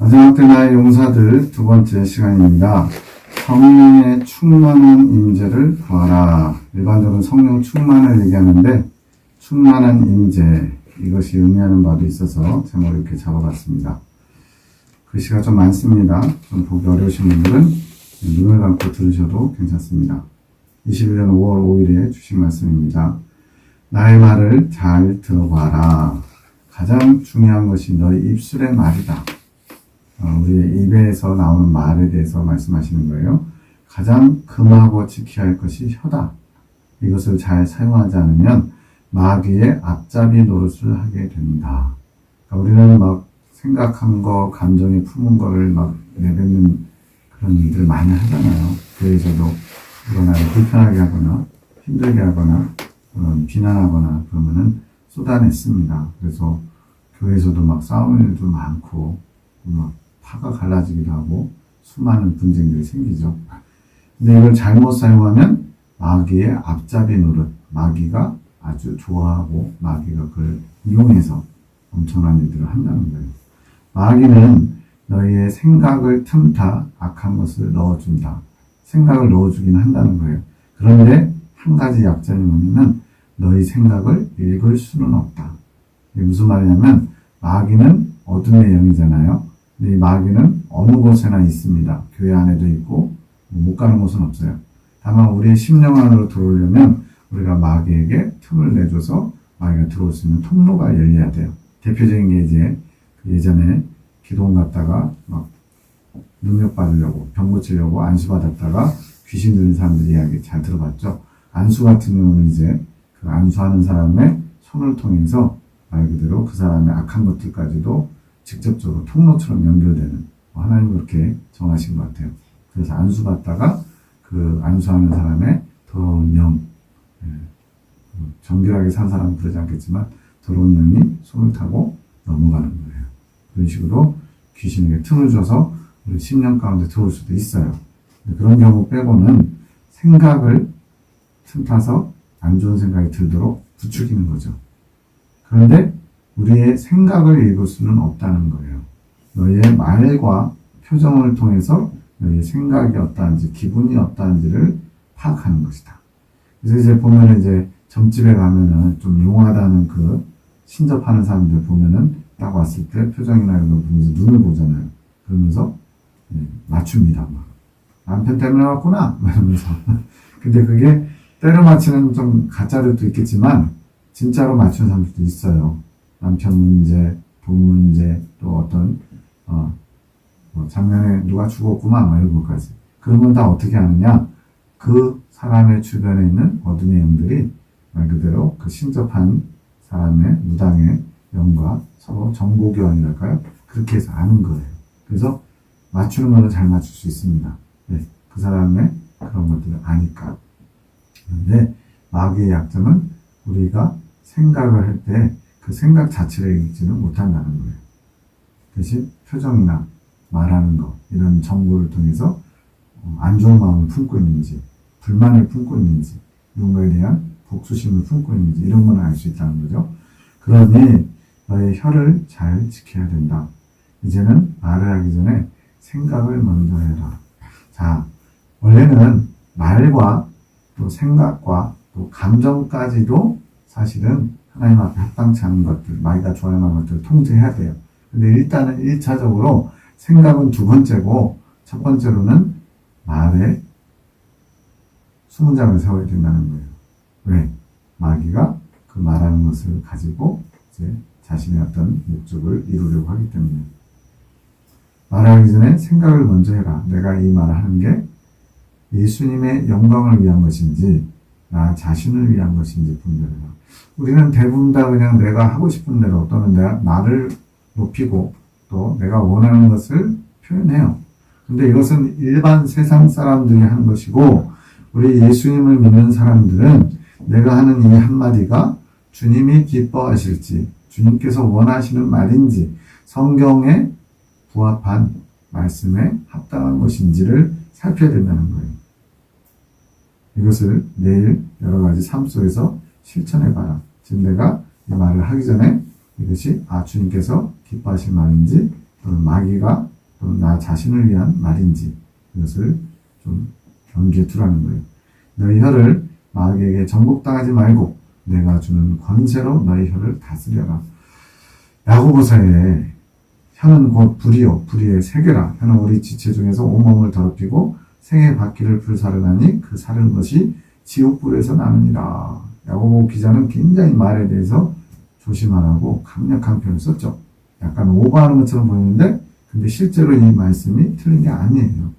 마지막 때 나의 용사들 두 번째 시간입니다. 성령의 충만한 임재를 구하라. 일반적으로 성령 충만을 얘기하는데 충만한 임재 이것이 의미하는 바도 있어서 제목을 이렇게 잡아봤습니다. 글씨가 좀 많습니다. 좀 보기 어려우신 분들은 눈을 감고 들으셔도 괜찮습니다. 21년 5월 5일에 주신 말씀입니다. 나의 말을 잘 들어봐라. 가장 중요한 것이 너희 입술의 말이다. 우리의 입에서 나오는 말에 대해서 말씀하시는 거예요. 가장 금하고 지켜야 할 것이 혀다. 이것을 잘 사용하지 않으면 마귀의 앞잡이 노릇을 하게 된다. 그러니까 우리는 막 생각한 거, 감정에 품은 거를 막 내뱉는 그런 일들을 많이 하잖아요. 교회에서도 누구나 불편하게 하거나 힘들게 하거나 비난하거나 그러면은 쏟아냈습니다. 그래서 교회에서도 막 싸우는 일도 많고 막 파가 갈라지기도 하고 수많은 분쟁들이 생기죠. 근데 이걸 잘못 사용하면 마귀의 앞잡이 노릇, 마귀가 아주 좋아하고 마귀가 그걸 이용해서 엄청난 일들을 한다는 거예요. 마귀는 너희의 생각을 틈타 악한 것을 넣어준다. 생각을 넣어주긴 한다는 거예요. 그런데 한 가지 약점이 뭐냐면 너희 생각을 읽을 수는 없다. 이게 무슨 말이냐면 마귀는 어둠의 영이잖아요. 근데 이 마귀는 어느 곳에나 있습니다. 교회 안에도 있고 못 가는 곳은 없어요. 다만 우리의 심령 안으로 들어오려면 우리가 마귀에게 틈을 내줘서 마귀가 들어올 수 있는 통로가 열려야 돼요. 대표적인 게 이제 예전에 기도원 갔다가 막 능력 받으려고 병 고치려고 안수 받았다가 귀신 들린 사람들 이야기 잘 들어봤죠. 안수 같은 경우는 이제 그 안수하는 사람의 손을 통해서 말 그대로 그 사람의 악한 것들까지도 직접적으로 통로처럼 연결되는 하나님 그렇게 정하신 것 같아요. 그래서 안수 받다가 그 안수하는 사람의 더러운 영, 정결하게 산 사람은 그러지 않겠지만 더러운 영이 손을 타고 넘어가는 거예요. 그런 식으로 귀신에게 틈을 줘서 우리 심령 가운데 들어올 수도 있어요. 그런 경우 빼고는 생각을 틈타서 안 좋은 생각이 들도록 부추기는 거죠. 그런데 우리의 생각을 읽을 수는 없다는 거예요. 너희의 말과 표정을 통해서 너희의 생각이 어떠한지, 기분이 어떠한지를 파악하는 것이다. 그래서 이제 보면은 이제 점집에 가면은 좀 용하다는 그 신접하는 사람들 보면은 딱 왔을 때 표정이나 이런 거 보면서 눈을 보잖아요. 그러면서 맞춥니다. 막. 남편 때문에 왔구나. 이러면서. 근데 그게 때려 맞히는 좀 가짜들도 있겠지만 진짜로 맞추는 사람들도 있어요. 남편 문제, 돈 문제, 또 어떤 뭐 작년에 누가 죽었구만 막 이런 것까지. 그런 건 다 어떻게 하느냐? 그 사람의 주변에 있는 어둠의 영들이 말 그대로 그 신접한 사람의 무당의 영과 서로 정보교환이랄까요? 그렇게 해서 아는 거예요. 그래서 맞추는 거는 잘 맞출 수 있습니다. 네, 그 사람의 그런 것들을 아니까. 그런데 마귀의 약점은 우리가 생각을 할 때 그 생각 자체를 읽지는 못한다는 거예요. 대신 표정이나 말하는 거 이런 정보를 통해서 안 좋은 마음을 품고 있는지 불만을 품고 있는지 이런 거에 대한 복수심을 품고 있는지 이런 건 알 수 있다는 거죠. 그러니 너의 혀를 잘 지켜야 된다. 이제는 말을 하기 전에 생각을 먼저 해라. 자, 원래는 말과 또 생각과 또 감정까지도 사실은 하나님 앞에 합당치 않은 것들, 마귀가 좋아할 만한 것들을 통제해야 돼요. 근데 일단은 1차적으로 생각은 두 번째고 첫 번째로는 말에 수문장을 세워야 된다는 거예요. 왜? 마귀가 그 말하는 것을 가지고 이제 자신의 어떤 목적을 이루려고 하기 때문에. 말하기 전에 생각을 먼저 해라. 내가 이 말을 하는 게 예수님의 영광을 위한 것인지 나 자신을 위한 것인지 분별해라. 우리는 대부분 다 그냥 내가 하고 싶은 대로 또는 나를 높이고 또 내가 원하는 것을 표현해요. 근데 이것은 일반 세상 사람들이 하는 것이고 우리 예수님을 믿는 사람들은 내가 하는 이 한마디가 주님이 기뻐하실지 주님께서 원하시는 말인지 성경에 부합한 말씀에 합당한 것인지를 살펴야 된다는 거예요. 이것을 내일 여러 가지 삶 속에서 실천해봐라. 지금 내가 이 말을 하기 전에 이것이 주님께서 기뻐하실 말인지 또는 마귀가 또는 나 자신을 위한 말인지 이것을 좀 경계에 두라는 거예요. 너희 혀를 마귀에게 정복당하지 말고 내가 주는 권세로 너희 혀를 다스려라. 야고보서에 혀는 곧 불이요 불의의 세계라. 혀는 우리 지체 중에서 온몸을 더럽히고 생의 바퀴를 불사르나니 그 사르는 것이 지옥불에서 나느니라. 야고보 기자는 굉장히 말에 대해서 조심하라고 강력한 표현을 썼죠. 약간 오버하는 것처럼 보이는데 근데 실제로 이 말씀이 틀린 게 아니에요.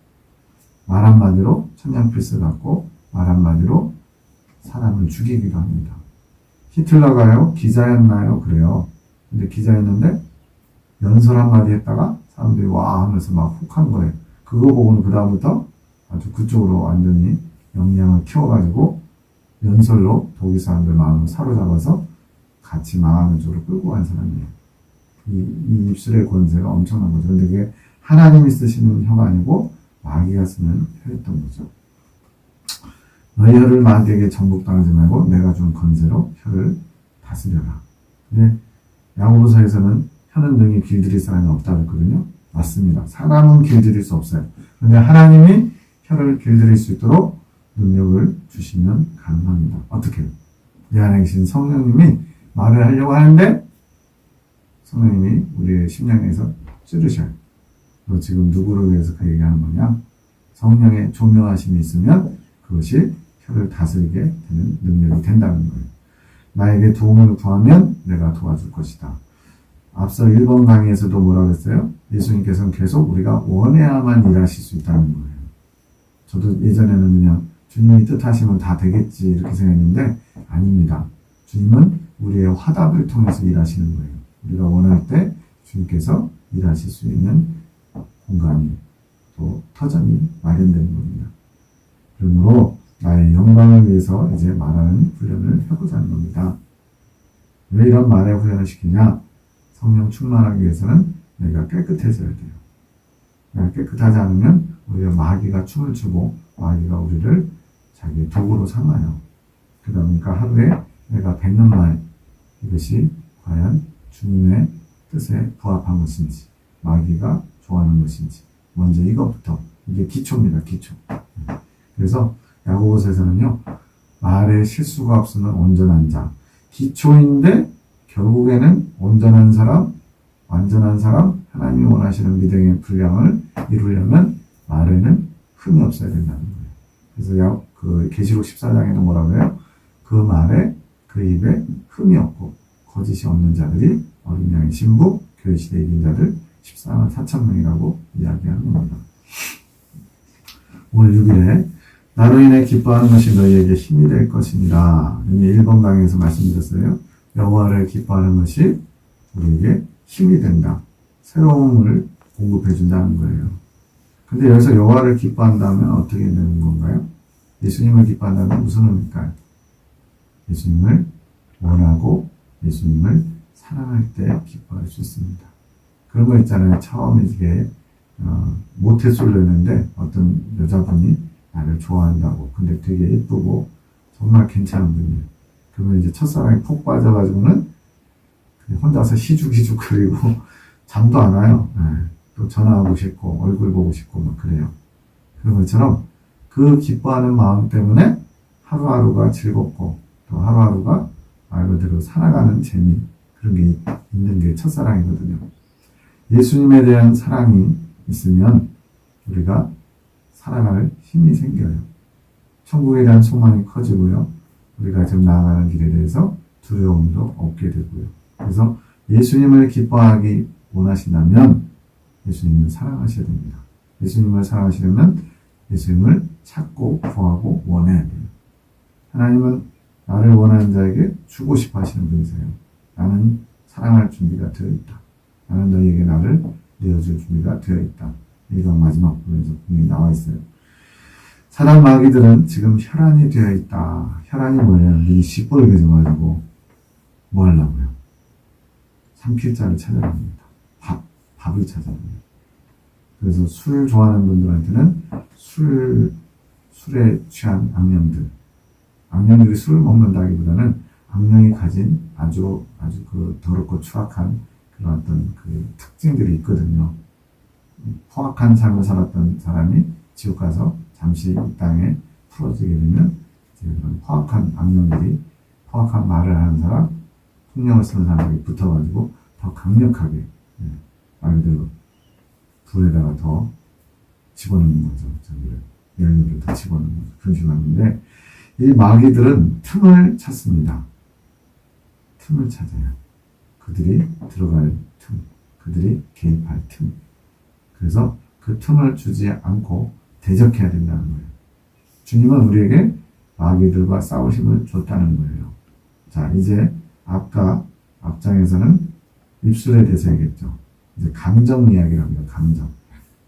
말 한마디로 천냥필을 갖고 말 한마디로 사람을 죽이기도 합니다. 히틀러가요? 기자였나요? 그래요. 근데 기자였는데 연설 한마디 했다가 사람들이 와 하면서 막 혹한 거예요. 그거 보고는 그 다음부터 아주 그쪽으로 완전히 역량을 키워가지고 연설로 독일 사람들 마음을 사로잡아서 같이 망하는 쪽으로 끌고 간 사람이에요. 이 입술의 권세가 엄청난 거죠. 근데 그게 하나님이 쓰시는 혀가 아니고 마귀가 쓰는 혀였던 거죠. 너희 혀를 마귀에게 정복당하지 말고 내가 준 권세로 혀를 다스려라. 근데 야고보서에서는 혀는 능히 길들일 사람이 없다고 했거든요. 맞습니다. 사람은 길들일 수 없어요. 그런데 하나님이 혀를 길들일 수 있도록 능력을 주시면 가능합니다. 어떻게? 이 안에 계신 성령님이 말을 하려고 하는데 성령님이 우리의 심령에서 찌르셔요. 너 지금 누구를 위해서 그 얘기하는 거냐? 성령의 조명하심이 있으면 그것이 혀를 다스리게 되는 능력이 된다는 거예요. 나에게 도움을 구하면 내가 도와줄 것이다. 앞서 1번 강의에서도 뭐라고 했어요? 예수님께서는 계속 우리가 원해야만 일하실 수 있다는 거예요. 저도 예전에는 그냥 주님이 뜻하시면 다 되겠지 이렇게 생각했는데 아닙니다. 주님은 우리의 화답을 통해서 일하시는 거예요. 우리가 원할 때 주님께서 일하실 수 있는 공간이 또 터전이 마련되는 겁니다. 그러므로 나의 영광을 위해서 이제 말하는 훈련을 해보자 하는 겁니다. 왜 이런 말의 훈련을 시키냐? 성령 충만하기 위해서는 내가 깨끗해져야 돼요. 내가 깨끗하지 않으면 우리가 마귀가 춤을 추고 마귀가 우리를 자기의 도구로 삼아요. 그러다 보니까 하루에 내가 뱉는 말 이것이 과연 주님의 뜻에 부합한 것인지 마귀가 좋아하는 것인지 먼저 이것부터 이게 기초입니다. 기초. 그래서 야고보서에서는요 말에 실수가 없으면 온전한 자 기초인데 결국에는 온전한 사람 완전한 사람 하나님이 원하시는 믿음의 분량을 이루려면 말에는 흠이 없어야 된다는 거예요. 그래서 그 계시록 14장에는 뭐라고 해요? 그 말에 그 입에 흠이 없고 거짓이 없는 자들이 어린 양의 신부 교회 시대 이긴 자들 14만 4천 명이라고 이야기하는 겁니다. 오늘 6일에 나로 인해 기뻐하는 것이 너희에게 힘이 될 것이니라. 이미 1번 강의에서 말씀드렸어요. 여호와를 기뻐하는 것이 우리에게 힘이 된다. 새로움을 공급해 준다는 거예요. 근데 여기서 여호와를 기뻐한다면 어떻게 되는 건가요? 예수님을 기뻐한다면 무슨 의미일까요? 예수님을 원하고 예수님을 사랑할 때 기뻐할 수 있습니다. 그런 거 있잖아요. 처음에 이게 모태솔로였는데 어떤 여자분이 나를 좋아한다고. 근데 되게 예쁘고 정말 괜찮은 분이에요. 그러면 이제 첫사랑에 푹 빠져가지고는 혼자서 희죽희죽거리고 잠도 안 와요. 네. 또 전화하고 싶고 얼굴 보고 싶고 막 그래요. 그런 것처럼 그 기뻐하는 마음 때문에 하루하루가 즐겁고 또 하루하루가 말 그대로 살아가는 재미 그런 게 있는 게 첫사랑이거든요. 예수님에 대한 사랑이 있으면 우리가 살아갈 힘이 생겨요. 천국에 대한 소망이 커지고요. 우리가 지금 나아가는 길에 대해서 두려움도 없게 되고요. 그래서 예수님을 기뻐하기 원하신다면 예수님을 사랑하셔야 됩니다. 예수님을 사랑하시려면 예수님을 찾고 구하고 원해야 돼요. 하나님은 나를 원하는 자에게 주고 싶어 하시는 분이세요. 나는 사랑할 준비가 되어 있다. 나는 너희에게 나를 내어줄 준비가 되어 있다. 이건 마지막 부분에서 분명히 나와 있어요. 사단 마귀들은 지금 혈안이 되어 있다. 혈안이 뭐예요? 눈이 시뻘게 져가지고 뭐 하려고요? 삼킬 자를 찾아갑니다. 밥을 찾아갑니다. 그래서 술 좋아하는 분들한테는 술에 취한 악령들이 술을 먹는다기보다는 악령이 가진 아주 그 더럽고 추악한 그 그런 어떤 그 특징들이 있거든요. 포악한 삶을 살았던 사람이 지옥 가서 잠시 이 땅에 풀어지게 되면 이제 그런 포악한 악령들이 포악한 말을 하는 사람, 풍령을 쓰는 사람에게 붙어가지고 더 강력하게 말 그대로 불에다가 더 집어넣는 거죠. 연료를 더 집어넣는 거죠. 그런 식으로 하는데 이 마귀들은 틈을 찾습니다. 틈을 찾아요. 그들이 들어갈 틈, 그들이 개입할 틈. 그래서 그 틈을 주지 않고 대적해야 된다는 거예요. 주님은 우리에게 마귀들과 싸울 힘을 줬다는 거예요. 자, 이제 앞장에서는 입술에 대해서 얘기했죠. 이제 감정 이야기를 합니다. 감정.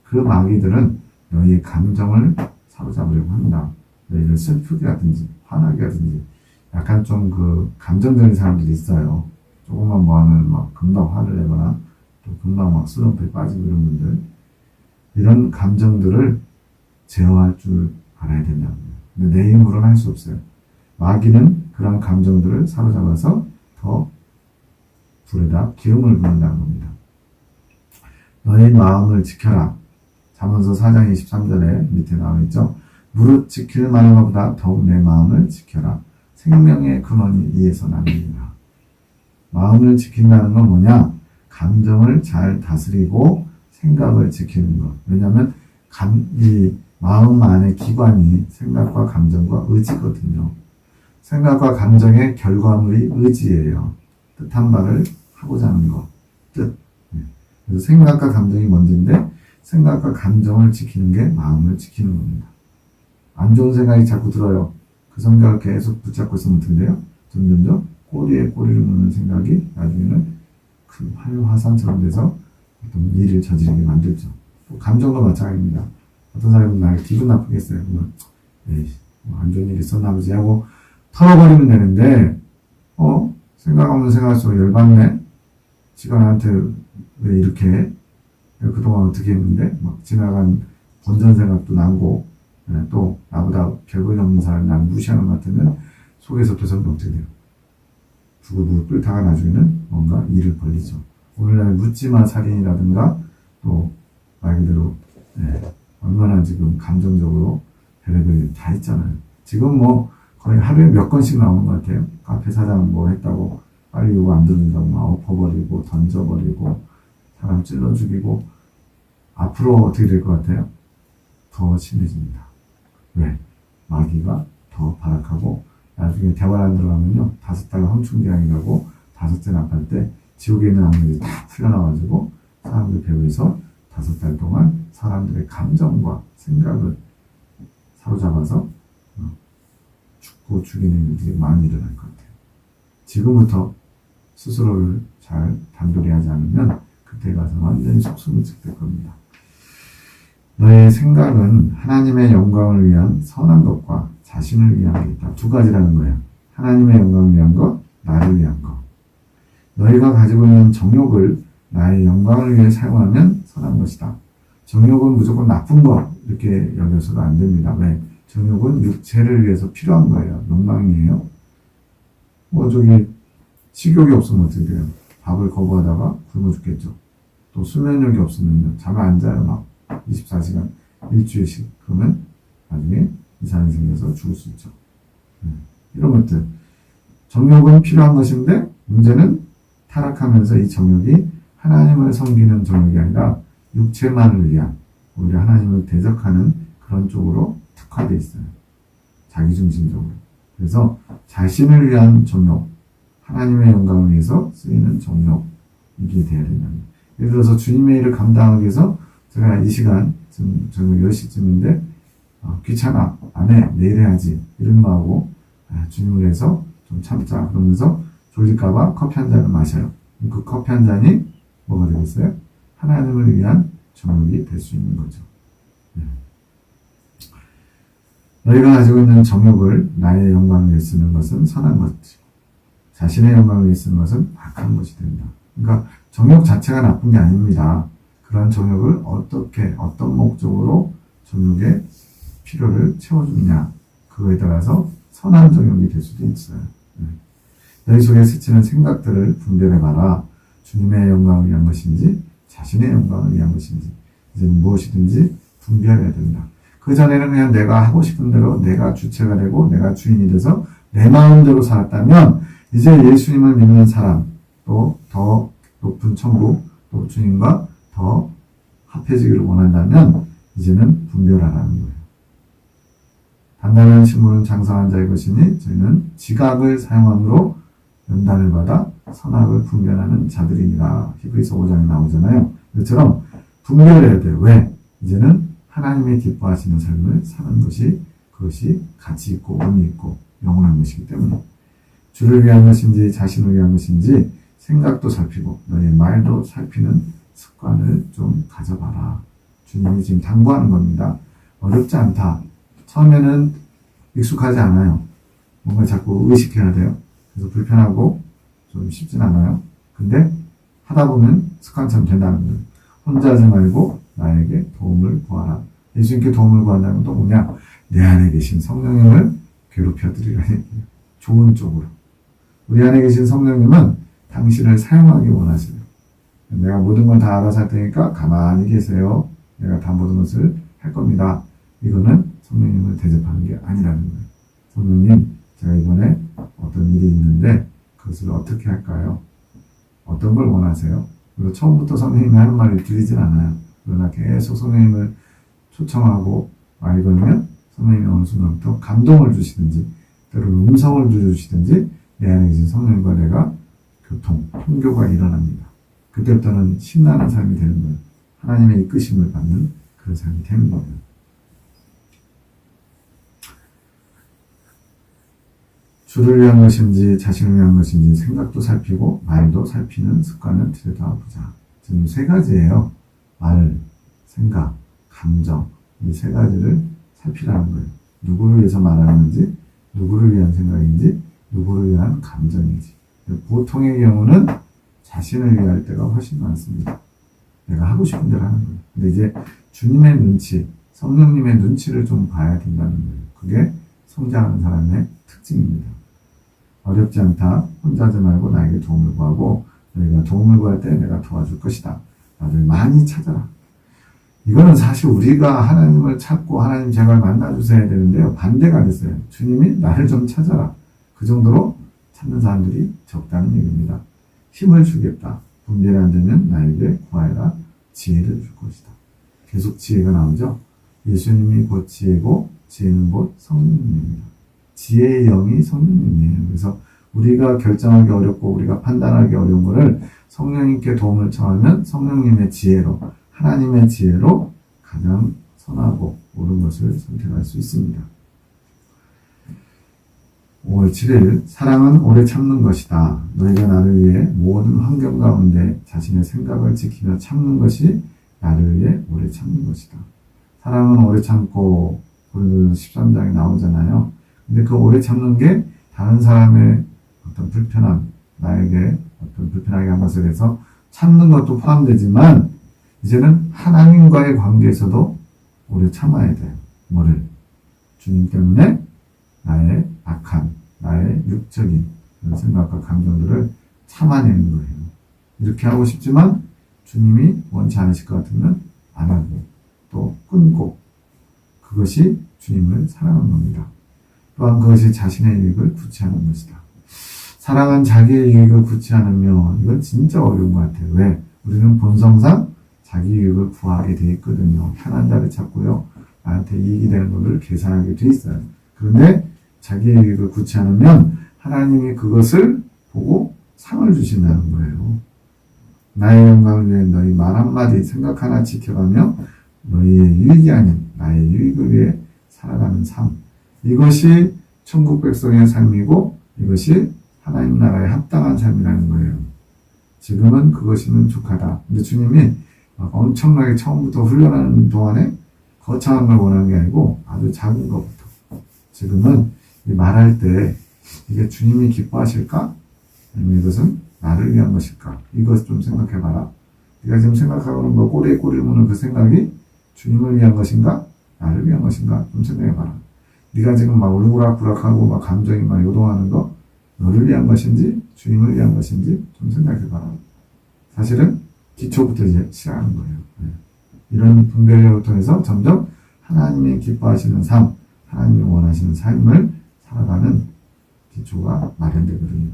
그 마귀들은 너희의 감정을 사로잡으려고 한다. 너희를 슬프게 하든지 화나게 하든지 약간 좀 그 감정적인 사람들이 있어요. 조금만 뭐 하면 막 금방 화를 내거나 또 금방 막 슬럼프에 빠지고 이런 분들. 이런 감정들을 제어할 줄 알아야 된다는 거예요. 근데 내 힘으로는 할 수 없어요. 마귀는 그런 감정들을 사로잡아서 더 불에다 기름을 붓는다는 겁니다. 너의 마음을 지켜라. 잠언서 4장 23절에 밑에 나와 있죠. 무릇 지킬 만한 것보다 더욱 내 마음을 지켜라. 생명의 근원이 이에서 나느니라. 마음을 지킨다는 건 뭐냐? 감정을 잘 다스리고 생각을 지키는 것. 왜냐하면 이 마음 안의 기관이 생각과 감정과 의지거든요. 생각과 감정의 결과물이 의지예요. 뜻한 바를 하고자 하는 것. 뜻. 그래서 생각과 감정이 먼저인데 생각과 감정을 지키는 게 마음을 지키는 겁니다. 안 좋은 생각이 자꾸 들어요. 그 생각을 계속 붙잡고 있으면 어떻게돼요? 점점점 꼬리에 꼬리를 무는 생각이 나중에는 큰 화산처럼 돼서 어떤 일을 저지르게 만들죠. 또 감정도 마찬가지입니다. 어떤 사람은 나를 기분 나쁘게 했어요. 그러면 에이, 안 좋은 일이 있었나 보지 하고 털어버리면 되는데 생각하면 생각할수록 열받네. 지가 나한테 왜 이렇게 해? 그동안 어떻게 했는데 막 지나간 본전 생각도 나고 또 나보다 별볼일 없는 사람이 나를 무시하는 것 같으면 속에서 계속 어떻게 돼요? 부글부글 끓다가 나중에는 뭔가 일을 벌리죠. 오늘날 묻지마 살인이라든가 또 말 그대로 얼마나 지금 감정적으로 별의별 다 있잖아요. 지금 뭐 거의 하루에 몇 건씩 나오는 것 같아요. 카페 사장 뭐 했다고 빨리 요거 안 들은다고 막 엎어버리고 던져버리고 사람 찔러 죽이고 앞으로 어떻게 될 것 같아요? 더 심해집니다. 왜? 마귀가 더 발악하고 나중에 대화 안 들어가면요 5달러 황충대왕이라고 5째 나팔 때 지옥에 있는 악령이 다 풀려나가지고 사람들 배후에서 5달 동안 사람들의 감정과 생각을 사로잡아서 죽고 죽이는 일들이 많이 일어날 것 같아요. 지금부터 스스로를 잘 단돌이 하지 않으면 그때 가서 완전히 속수무책될 겁니다. 너의 생각은 하나님의 영광을 위한 선한 것과 자신을 위한 게 있다. 두 가지라는 거예요. 하나님의 영광을 위한 것, 나를 위한 것. 너희가 가지고 있는 정욕을 나의 영광을 위해 사용하면 선한 것이다. 정욕은 무조건 나쁜 것 이렇게 여겨서도 안 됩니다. 왜? 정욕은 육체를 위해서 필요한 거예요. 욕망이에요. 식욕이 없으면 어떻게 돼요? 밥을 거부하다가 굶어 죽겠죠. 또 수면력이 없으면 잠을 안 자요. 막 24시간 일주일씩. 그러면 나중에 이상이 생겨서 죽을 수 있죠. 이런 것들. 정욕은 필요한 것인데 문제는 타락하면서 이 정욕이 하나님을 섬기는 정욕이 아니라 육체만을 위한 오히려 하나님을 대적하는 그런 쪽으로 특화되어 있어요. 자기중심적으로. 그래서 자신을 위한 정욕, 하나님의 영광을 위해서 쓰이는 정욕 이게 돼야 된다는 거예요. 예를 들어서 주님의 일을 감당하기 위해서 제가 이 시간 지금 저녁 10시쯤인데 귀찮아, 안 해, 내일 해야지 이런 마음하고 주님을 위해서 좀 참자 그러면서 졸릴까봐 커피 한 잔을 마셔요. 그 커피 한 잔이 뭐가 되겠어요? 하나님을 위한 정욕이 될 수 있는 거죠. 너희가 가지고 있는 정욕을 나의 영광을 위해 쓰는 것은 선한 것이고 자신의 영광을 위해 쓰는 것은 악한 것이 된다. 그러니까 정욕 자체가 나쁜 게 아닙니다. 그런 정욕을 어떻게 어떤 목적으로 정욕의 필요를 채워주느냐 그거에 따라서 선한 정욕이 될 수도 있어요. 너희 속에 스치는 생각들을 분별해봐라. 주님의 영광을 위한 것인지 자신의 영광을 위한 것인지 이제는 무엇이든지 분별해야 된다. 그 전에는 그냥 내가 하고 싶은 대로 내가 주체가 되고 내가 주인이 돼서 내 마음대로 살았다면 이제 예수님을 믿는 사람 또 더 높은 천국 또 주님과 더 합해지기를 원한다면 이제는 분별하라는 거예요. 단단한 식물은 장성한 자의 것이니 저희는 지각을 사용함으로 연단을 받아 선악을 분별하는 자들이니라. 히브리서 5장에 나오잖아요. 이처럼 분별해야 돼요. 왜? 이제는 하나님의 기뻐하시는 삶을 사는 것이 그것이 가치 있고 의미 있고 영원한 것이기 때문에 주를 위한 것인지 자신을 위한 것인지 생각도 살피고 너의 말도 살피는 습관을 좀 가져봐라. 주님이 지금 당부하는 겁니다. 어렵지 않다. 처음에는 익숙하지 않아요. 뭔가 자꾸 의식해야 돼요. 그래서 불편하고 좀 쉽진 않아요. 근데 하다 보면 습관처럼 된다는 거예요. 혼자 하지 말고 나에게 도움을 구하라. 예수님께 도움을 구한다는 건 또 뭐냐? 내 안에 계신 성령님을 괴롭혀드리라는 얘기예요. 좋은 쪽으로. 우리 안에 계신 성령님은 당신을 사용하기 원하시네요. 내가 모든 걸 다 알아서 할 테니까 가만히 계세요. 내가 다 모든 것을 할 겁니다. 이거는 성령님을 대접하는 게 아니라는 거예요. 성령님, 제가 이번에 어떤 일이 있는데 그것을 어떻게 할까요? 어떤 걸 원하세요? 그리고 처음부터 성령님이 하는 말을 들리진 않아요. 그러나 계속 성령님을 초청하고 말이 걸면 성령님이 어느 순간부터 감동을 주시든지 때로는 음성을 주시든지 내 안에 계신 성령님과 내가 통교가 일어납니다. 그때부터는 신나는 삶이 되는 거예요. 하나님의 이끄심을 받는 그런 삶이 되는 거예요. 주를 위한 것인지 자신을 위한 것인지 생각도 살피고 말도 살피는 습관을 들여다보자. 지금 세 가지예요. 말, 생각, 감정 이 세 가지를 살피라는 거예요. 누구를 위해서 말하는지 누구를 위한 생각인지 누구를 위한 감정인지. 보통의 경우는 자신을 위할 때가 훨씬 많습니다. 내가 하고 싶은 대로 하는 거예요. 근데 이제 주님의 눈치, 성령님의 눈치를 좀 봐야 된다는 거예요. 그게 성장하는 사람의 특징입니다. 어렵지 않다. 혼자 하지 말고 나에게 도움을 구하고 너희가 도움을 구할 때 내가 도와줄 것이다. 나를 많이 찾아라. 이거는 사실 우리가 하나님을 찾고 하나님 제발 만나주셔야 되는데요. 반대가 됐어요. 주님이 나를 좀 찾아라. 그 정도로 찾는 사람들이 적다는 얘기입니다. 힘을 주겠다. 분별이 안 되면 나에게 구하여라. 지혜를 줄 것이다. 계속 지혜가 나오죠. 예수님이 곧 지혜고 지혜는 곧 성령님입니다. 지혜의 영이 성령님이에요. 그래서 우리가 결정하기 어렵고 우리가 판단하기 어려운 것을 성령님께 도움을 청하면 성령님의 지혜로 하나님의 지혜로 가장 선하고 옳은 것을 선택할 수 있습니다. 5월 7일 사랑은 오래 참는 것이다. 너희가 나를 위해 모든 환경 가운데 자신의 생각을 지키며 참는 것이 나를 위해 오래 참는 것이다. 사랑은 오래 참고 고린도전서 13장에 나오잖아요. 근데 그 오래 참는 게 다른 사람의 어떤 불편함, 나에게 어떤 불편하게 한 것에 대해서 참는 것도 포함되지만 이제는 하나님과의 관계에서도 오래 참아야 돼요. 뭐를? 주님 때문에 나의 악한, 나의 육적인 그런 생각과 감정들을 참아내는 거예요. 이렇게 하고 싶지만 주님이 원치 않으실 것 같으면 안 하고 또 끊고 그것이 주님을 사랑하는 겁니다. 또한 그것이 자신의 유익을 구취하는 것이다. 사랑은 자기의 유익을 구취하면 이건 진짜 어려운 것 같아요. 왜? 우리는 본성상 자기 유익을 구하게 돼 있거든요. 편한 자를 찾고요. 나한테 이익이 되는 것을 계산하게 돼 있어요. 그런데 자기의 유익을 구치 않으면 하나님이 그것을 보고 상을 주신다는 거예요. 나의 영광을 위해 너희 말 한마디 생각 하나 지켜가며 너희의 유익이 아닌 나의 유익을 위해 살아가는 삶. 이것이 천국 백성의 삶이고 이것이 하나님 나라에 합당한 삶이라는 거예요. 지금은 그것이 족하다. 근데 주님이 엄청나게 처음부터 훈련하는 동안에 거창한 걸 원하는 게 아니고 아주 작은 것부터. 지금은 말할 때 이게 주님이 기뻐하실까? 아니면 이것은 나를 위한 것일까? 이것 좀 생각해봐라. 네가 지금 생각하고는 뭐 꼬리에 꼬리를 무는 그 생각이 주님을 위한 것인가? 나를 위한 것인가? 좀 생각해봐라. 네가 지금 막 울고락부락하고 막 감정이 막 요동하는 거 너를 위한 것인지 주님을 위한 것인지 좀 생각해봐라. 사실은 기초부터 이제 시작하는 거예요. 이런 분별력을 통해서 점점 하나님이 기뻐하시는 삶, 하나님이 원하시는 삶을 살아가는 기초가 마련되거든요.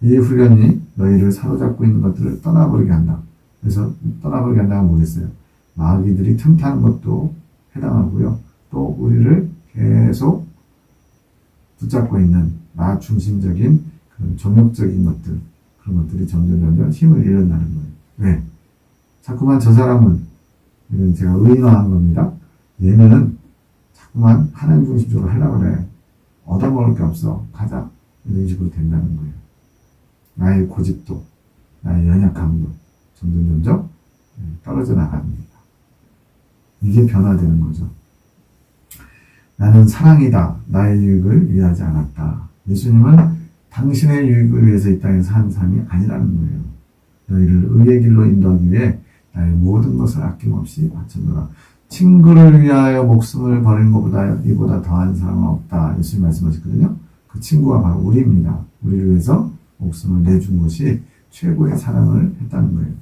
이 훈련이 너희를 사로잡고 있는 것들을 떠나버리게 한다. 그래서 떠나버리게 한다는 뭐겠어요? 마귀들이 틈타는 것도 해당하고요. 또 우리를 계속 붙잡고 있는 나 중심적인 그런 종욕적인 것들, 그런 것들이 점점 힘을 잃는다는 거예요. 왜? 자꾸만 저 사람은, 이건 제가 의인화한 겁니다. 얘는 자꾸만 하나님 중심적으로 하려고 그래. 얻어먹을 게 없어. 가자. 이런 식으로 된다는 거예요. 나의 고집도, 나의 연약함도 점점 떨어져 나갑니다. 이게 변화되는 거죠. 나는 사랑이다. 나의 유익을 위하지 않았다. 예수님은 당신의 유익을 위해서 이 땅에 산 삶이 아니라는 거예요. 너희를 의의 길로 인도하기 위해 나의 모든 것을 아낌없이 바쳤노라. 친구를 위하여 목숨을 버리는 것보다 이보다 더한 사랑은 없다. 예수님 말씀하셨거든요. 그 친구가 바로 우리입니다. 우리를 위해서 목숨을 내준 것이 최고의 사랑을 했다는 거예요.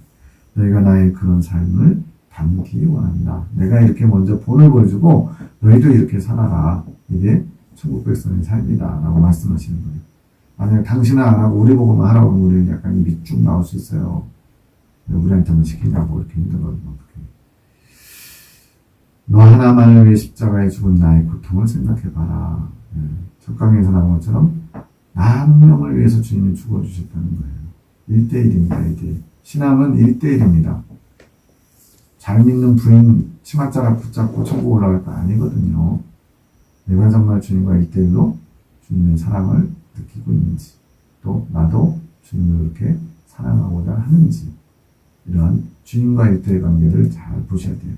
너희가 나의 그런 삶을 담기 원한다. 내가 이렇게 먼저 본을 보여주고 너희도 이렇게 살아라. 이게 천국 백성의 삶이다. 라고 말씀하시는 거예요. 만약 당신은 안 하고 우리 보고만 하라고 하면 우리는 약간 입이 쭉 나올 수 있어요. 우리한테만 시키냐고 이렇게 힘든 거는 어떡해. 너 하나만을 위해 십자가에 죽은 나의 고통을 생각해봐라. 첫 강에서 나온 것처럼 나 한 명을 위해서 주님이 죽어주셨다는 거예요. 1대1입니다. 1대1. 신앙은 1대1입니다. 잘 믿는 부인 치맛자락 붙잡고 천국 올라갈 거 아니거든요. 내가 정말 주님과 1대1로 주님의 사랑을 느끼고 있는지, 또 나도 주님을 그렇게 사랑하고자 하는지, 이런 주님과 1대1 관계를 잘 보셔야 돼요.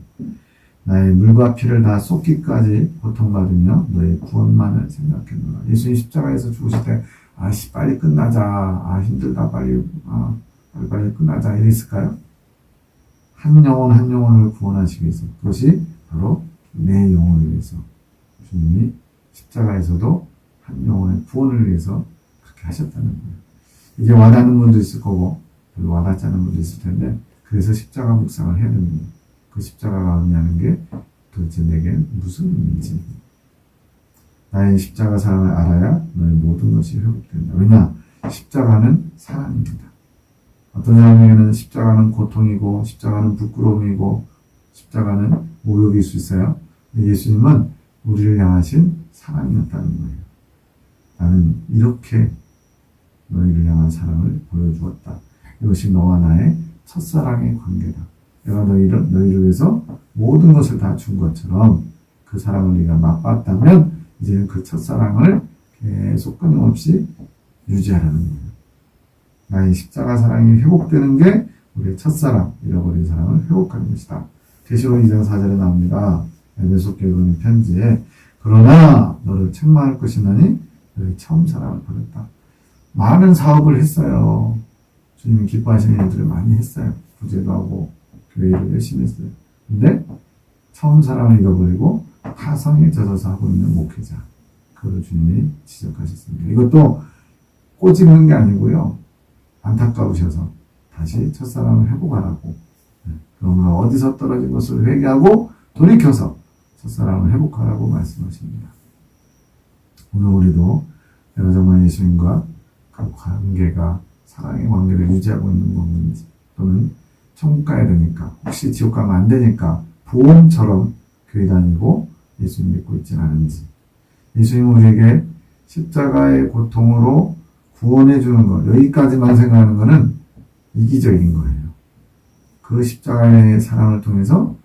나의 물과 피를 다 쏟기까지 고통받으며 너의 구원만을 생각했노라. 예수님 십자가에서 죽으실 때 빨리 끝나자, 힘들다, 빨리 끝나자 이랬을까요? 한 영혼 한 영혼을 구원하시기 위해서, 그것이 바로 내 영혼을 위해서 주님이 십자가에서도 한 영혼의 구원을 위해서 그렇게 하셨다는 거예요. 이게 와닿는 분도 있을 거고 별로 와닿지 않은 분도 있을 텐데, 그래서 십자가 묵상을 해야 됩니다. 그 십자가가 의미하는 게 도대체 내게 무슨 의미인지, 나의 십자가 사랑을 알아야 너의 모든 것이 회복된다. 왜냐? 십자가는 사랑입니다. 어떤 사람에게는 십자가는 고통이고, 십자가는 부끄러움이고, 십자가는 모욕일 수 있어요. 예수님은 우리를 향하신 사랑이었다는 거예요. 나는 이렇게 너희를 향한 사랑을 보여주었다. 이것이 너와 나의 첫사랑의 관계다. 내가 너희를 위해서 모든 것을 다 준 것처럼 그 사랑을 네가 맛봤다면 이제는 그 첫사랑을 계속 끊임없이 유지하라는 거예요. 나의 십자가 사랑이 회복되는 게 우리의 첫사랑, 잃어버린 사랑을 회복하는 것이다. 계시록 2장 4절에 나옵니다. 에베소 교회 보낸 편지에 그러나 너를 책망할 것이나니 너희 처음 사랑을 버렸다. 많은 사업을 했어요. 주님이 기뻐하시는 일들을 많이 했어요. 부제도 하고 교회 일을 열심히 했어요. 근데 처음 사랑을 잃어버리고 타성에 젖어서 하고 있는 목회자, 그걸 주님이 지적하셨습니다. 이것도 꼬집는 게 아니고요, 안타까우셔서 다시 첫사랑을 회복하라고, 그러므로 어디서 떨어진 것을 회개하고 돌이켜서 첫사랑을 회복하라고 말씀하십니다. 오늘 우리도 내가 정말 예수님과 그 관계가, 사랑의 관계를 유지하고 있는 건지, 또는 천국 가야 되니까, 혹시 지옥 가면 안 되니까 보험처럼 교회 다니고 예수님 믿고 있지는 않은지, 예수님은 우리에게 십자가의 고통으로 구원해 주는 것, 여기까지만 생각하는 것은 이기적인 거예요. 그 십자가의 사랑을 통해서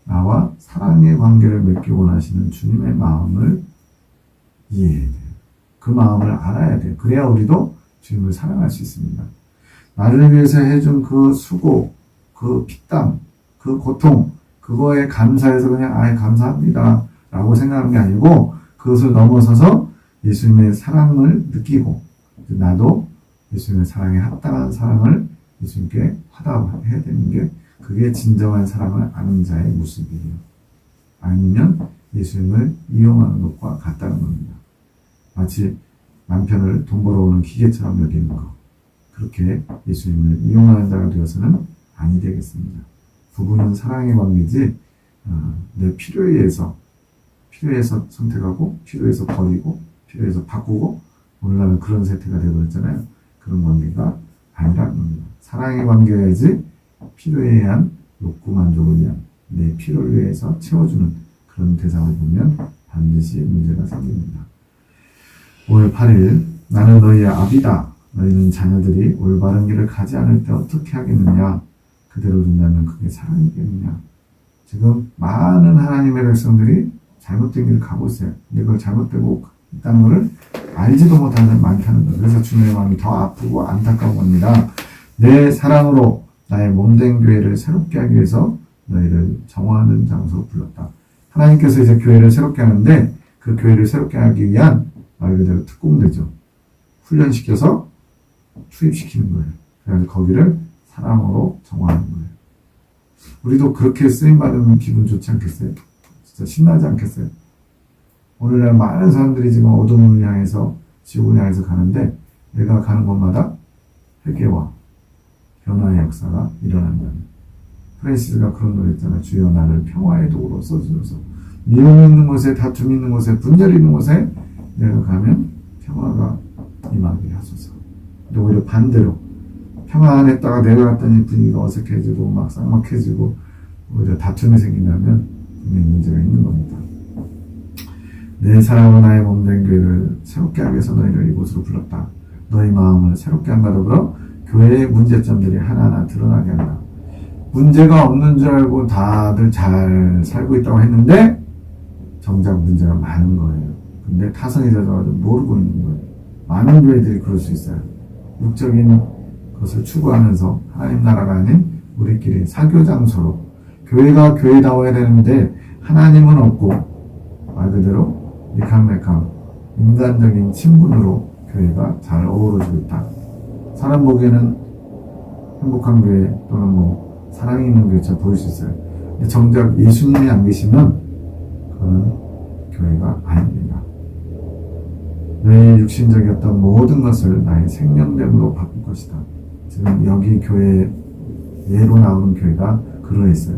나와 사랑의 관계를 맺기 원하시는 주님의 마음을 이해해야 돼요. 그 마음을 알아야 돼요. 그래야 우리도 주님을 사랑할 수 있습니다. 나를 위해서 해준 그 수고, 그 피땀, 그 고통, 그거에 감사해서 그냥 감사합니다 라고 생각하는 게 아니고, 그것을 넘어서서 예수님의 사랑을 느끼고, 나도 예수님의 사랑에 합당한 사랑을 예수님께 화답해야 되는 게, 그게 진정한 사랑을 아는 자의 모습이에요. 아니면 예수님을 이용하는 것과 같다는 겁니다. 마치 남편을 돈 벌어오는 기계처럼 여기는 거. 그렇게 예수님을 이용하는 자가 되어서는 아니 되겠습니다. 부부는 사랑의 관계지 내 필요에 의해서 선택하고 필요해서 버리고 필요해서 바꾸고 오늘날은 그런 세태가 되어버렸잖아요. 그런 관계가 아니라는 겁니다. 사랑의 관계여야지 필요에 의한 욕구 만족을 위한 내 필요를 위해서 채워주는 그런 대상을 보면 반드시 문제가 생깁니다. 5월 8일 나는 너희의 아비다. 너희는 자녀들이 올바른 길을 가지 않을 때 어떻게 하겠느냐. 그대로 둔다면 그게 사랑이겠느냐. 지금 많은 하나님의 백성들이 잘못된 길을 가고 있어요. 근데 그걸 잘못되고 있다는 것을 알지도 못하는 사람이 많다는 거예요. 그래서 주님의 마음이 더 아프고 안타까운 겁니다. 내 사랑으로 나의 몸된 교회를 새롭게 하기 위해서 너희를 정화하는 장소로 불렀다. 하나님께서 이제 교회를 새롭게 하는데 그 교회를 새롭게 하기 위한 말 그대로 특공대죠. 훈련시켜서 투입시키는 거예요. 그래서 거기를 사랑으로 정화하는 거예요. 우리도 그렇게 쓰임받으면 기분 좋지 않겠어요? 진짜 신나지 않겠어요? 오늘날 많은 사람들이 지금 어둠을 향해서 지옥을 향해서 가는데 내가 가는 곳마다 회개와 변화의 역사가 일어난다는. 프랜시스가 그런 노래 했잖아요. 주여 나를 평화의 도구로 써주셔서 미움이 있는 곳에 다툼이 있는 곳에 분열이 있는 곳에 내가 가면 평화가 임하게 하소서. 근데 오히려 반대로 평화 안에 있다가 내가 갔더니 분위기가 어색해지고 막 쌍막해지고 오히려 다툼이 생긴다면 분명히 문제가 있는 겁니다. 내 사랑으로 나의 몸된 교회를 새롭게 하기 위해서 너희를 이곳으로 불렀다. 너희 마음을 새롭게 한다 더불어 교회의 문제점들이 하나하나 드러나게 한다. 문제가 없는 줄 알고 다들 잘 살고 있다고 했는데 정작 문제가 많은 거예요. 근데 타성이 젖어가지고 모르고 있는 거예요. 많은 교회들이 그럴 수 있어요. 육적인 것을 추구하면서 하나님 나라가 아닌 우리끼리 사교장소로 교회가 교회다워야 되는데 하나님은 없고 말 그대로 니캉네캉 인간적인 친분으로 교회가 잘 어우러지고 있다. 사람 보기에는 행복한 교회 또는 뭐 사랑이 있는 교회처럼 보일 수 있어요. 근데 정작 예수님이 안 계시면 그건 교회가 아닙니다. 너의 육신적이었던 모든 것을 나의 생명됨으로 바꿀 것이다. 지금 여기 교회 예로 나오는 교회가 그러했어요.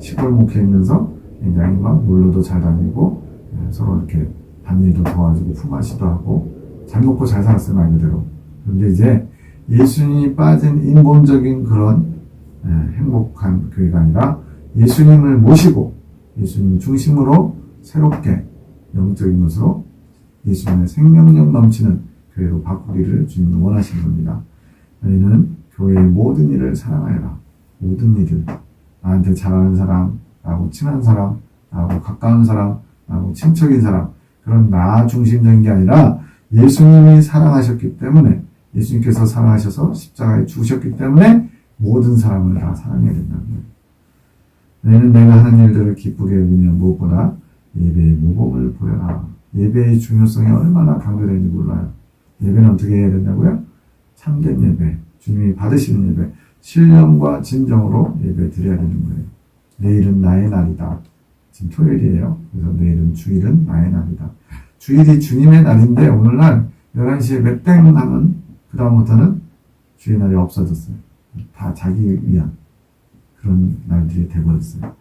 시골 목회이면서 굉장히 막 놀러도 잘 다니고 서로 이렇게 밤일도 도와주고 품앗이도 하고 잘 먹고 잘 살았어요, 말 그대로. 그런데 이제 예수님이 빠진 인본적인 그런 행복한 교회가 아니라 예수님을 모시고 예수님 중심으로 새롭게 영적인 것으로 예수님의 생명력 넘치는 교회로 바꾸기를 주님은 원하시는 겁니다. 너희는 교회의 모든 일을 사랑하여라. 모든 일을. 나한테 잘하는 사람, 나하고 친한 사람, 나하고 가까운 사람, 나하고 친척인 사람, 그런 나 중심적인 게 아니라 예수님이 사랑하셨기 때문에 예수님께서 사랑하셔서 십자가에 죽으셨기 때문에 모든 사람을 다 사랑해야 된다는 거예요. 너희는 내가 하는 일들을 기쁘게 여기며 무엇보다 예배의 모범을 보여라. 예배의 중요성이 얼마나 강조되는지 몰라요. 예배는 어떻게 해야 된다고요? 참된 예배, 주님이 받으시는 예배, 신령과 진정으로 예배 드려야 되는 거예요. 내일은 나의 날이다. 지금 토요일이에요. 그래서 내일은 주일은 나의 날이다. 주일이 주님의 날인데 오늘날 11시에 몇 땡 하면 그 다음부터는 주의 날이 없어졌어요. 다 자기 위한 그런 날들이 돼버렸어요.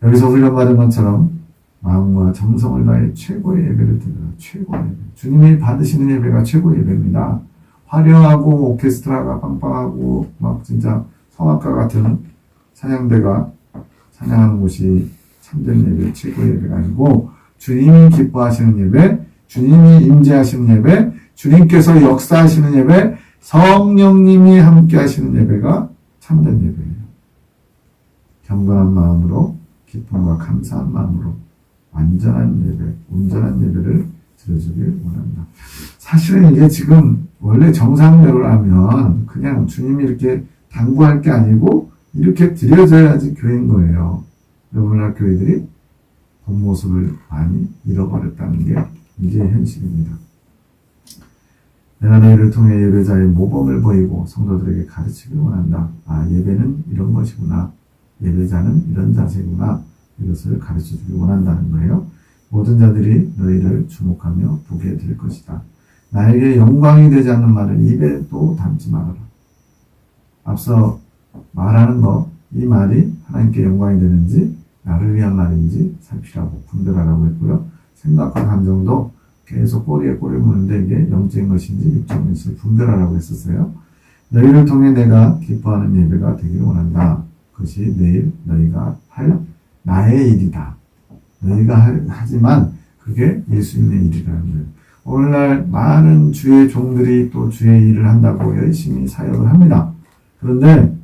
여기서 훈련받은 것처럼 마음과 정성을 다해 최고의 예배를 드려라. 최고의 예배. 주님이 받으시는 예배가 최고의 예배입니다. 화려하고 오케스트라가 빵빵하고 막 진짜 성악가 같은 찬양대가 찬양하는 곳이 참된 예배, 최고의 예배가 아니고 주님이 기뻐하시는 예배, 주님이 임재하시는 예배, 주님께서 역사하시는 예배, 성령님이 함께 하시는 예배가 참된 예배예요. 경건한 마음으로 기쁨과 감사한 마음으로 완전한 예배, 온전한 예배를 드려주길 원합니다. 사실은 이게 지금 원래 정상대로 하면 그냥 주님이 이렇게 당부할 게 아니고 이렇게 드려져야지 교회인 거예요. 오늘날 교회들이 본 모습을 많이 잃어버렸다는 게 이게 현실입니다. 내가 너희를 통해 예배자의 모범을 보이고 성도들에게 가르치길 원한다. 아, 예배는 이런 것이구나. 예배자는 이런 자세구나. 이것을 가르쳐주길 원한다는 거예요. 모든 자들이 너희를 주목하며 보게 될 것이다. 나에게 영광이 되지 않는 말을 입에 또 담지 말아라. 앞서 말하는 거, 이 말이 하나님께 영광이 되는지 나를 위한 말인지 살피라고 분별하라고 했고요. 생각과 감정도 계속 꼬리에 꼬리를 무는데 이게 영적인 것인지 육적인 것인지 분별하라고 했었어요. 너희를 통해 내가 기뻐하는 예배가 되기를 원한다. 그것이 내일 너희가 할 나의 일이다. 너희가 하지만 그게 예수님의 일이라는 거예요. 오늘날 많은 주의 종들이 또 주의 일을 한다고 열심히 사역을 합니다. 그런데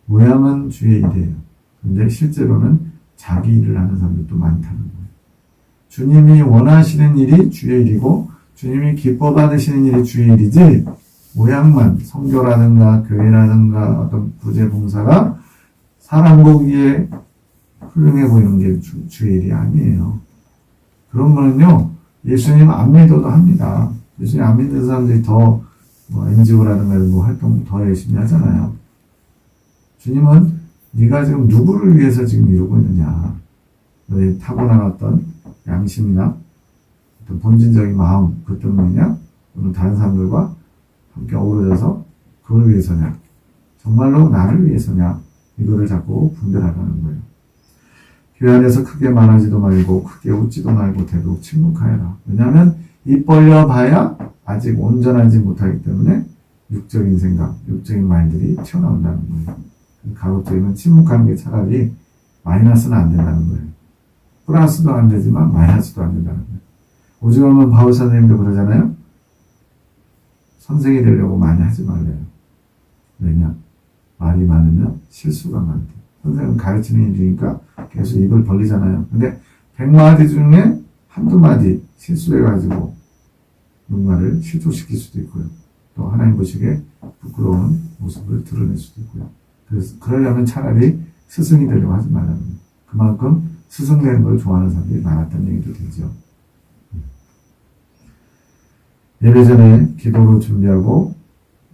모양은 주의 일이에요. 그런데 실제로는 자기 일을 하는 사람들도 많다는 거예요. 주님이 원하시는 일이 주의 일이고 주님이 기뻐 받으시는 일이 주의 일이지 모양만 성교라든가 교회라든가 어떤 구제 봉사가 사람 보기에 훌륭해 보이는 게 주의 일이 아니에요. 그런 거는요, 예수님 안 믿어도 합니다. 예수님 안 믿는 사람들이 더 NGO라든가 이런 거 활동 더 열심히 하잖아요. 주님은 네가 지금 누구를 위해서 지금 이러고 있느냐. 너의 타고난 어떤 양심이나 어떤 본질적인 마음, 그것 때문이냐? 또는 다른 사람들과 함께 어우러져서 그걸 위해서냐? 정말로 나를 위해서냐? 이거를 자꾸 분별하라는 거예요. 교회 안에서 크게 말하지도 말고 크게 웃지도 말고 되도록 침묵하여라. 왜냐하면 입 벌려 봐야 아직 온전하지 못하기 때문에 육적인 생각, 육적인 말들이 튀어나온다는 거예요. 가급적이면 침묵하는 게 차라리 마이너스는 안 된다는 거예요. 플러스도 안 되지만 마이너스도 안 된다는 거예요. 오죽하면 바울 선생님도 그러잖아요. 선생이 되려고 많이 하지 말래요. 왜냐? 말이 많으면 실수가 많대. 선생은 가르치는 일이니까 계속 입을 벌리잖아요. 근데 100마디 중에 한두 마디 실수해가지고 누군가를 실족시킬 수도 있고요. 또 하나님 보시기에 부끄러운 모습을 드러낼 수도 있고요. 그래서 그러려면 차라리 스승이 되려고 하지 말라는 거예요. 그만큼 스승 되는 걸 좋아하는 사람들이 많았다는 얘기도 되죠. 예배 전에 기도로 준비하고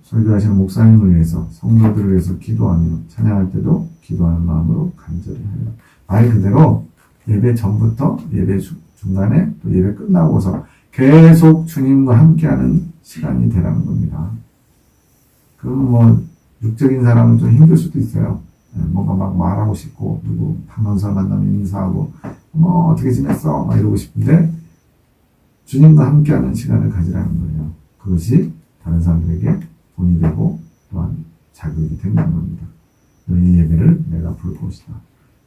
설교하시는 목사님을 위해서 성도들을 위해서 기도하며 찬양할 때도 기도하는 마음으로 간절히 하여. 말 그대로 예배 전부터 예배 중간에 또 예배 끝나고서 계속 주님과 함께하는 시간이 되라는 겁니다. 그럼 육적인 사람은 좀 힘들 수도 있어요. 뭔가 막 말하고 싶고 누구 방언사 만나면 인사하고 어떻게 지냈어? 막 이러고 싶은데 주님과 함께하는 시간을 가지라는 거예요. 그것이 다른 사람들에게 본이 되고 또한 자극이 되는 겁니다. 너희 예배를 내가 볼 것이다.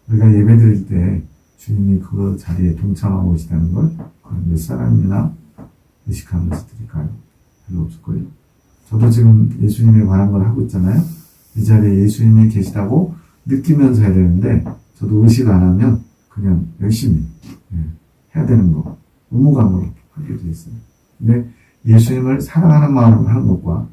우리가 예배 드릴 때 주님이 그 자리에 동참하고 계시다는 걸 몇 사람이나 의식하면서 드릴까요? 별로 없을 거예요. 저도 지금 예수님에 관한 걸 하고 있잖아요. 이 자리에 예수님이 계시다고 느끼면서 해야 되는데 저도 의식 안 하면 그냥 열심히 해야 되는 거 의무감으로 하게 돼 있어요. 근데 예수님을 사랑하는 마음으로 하는 것과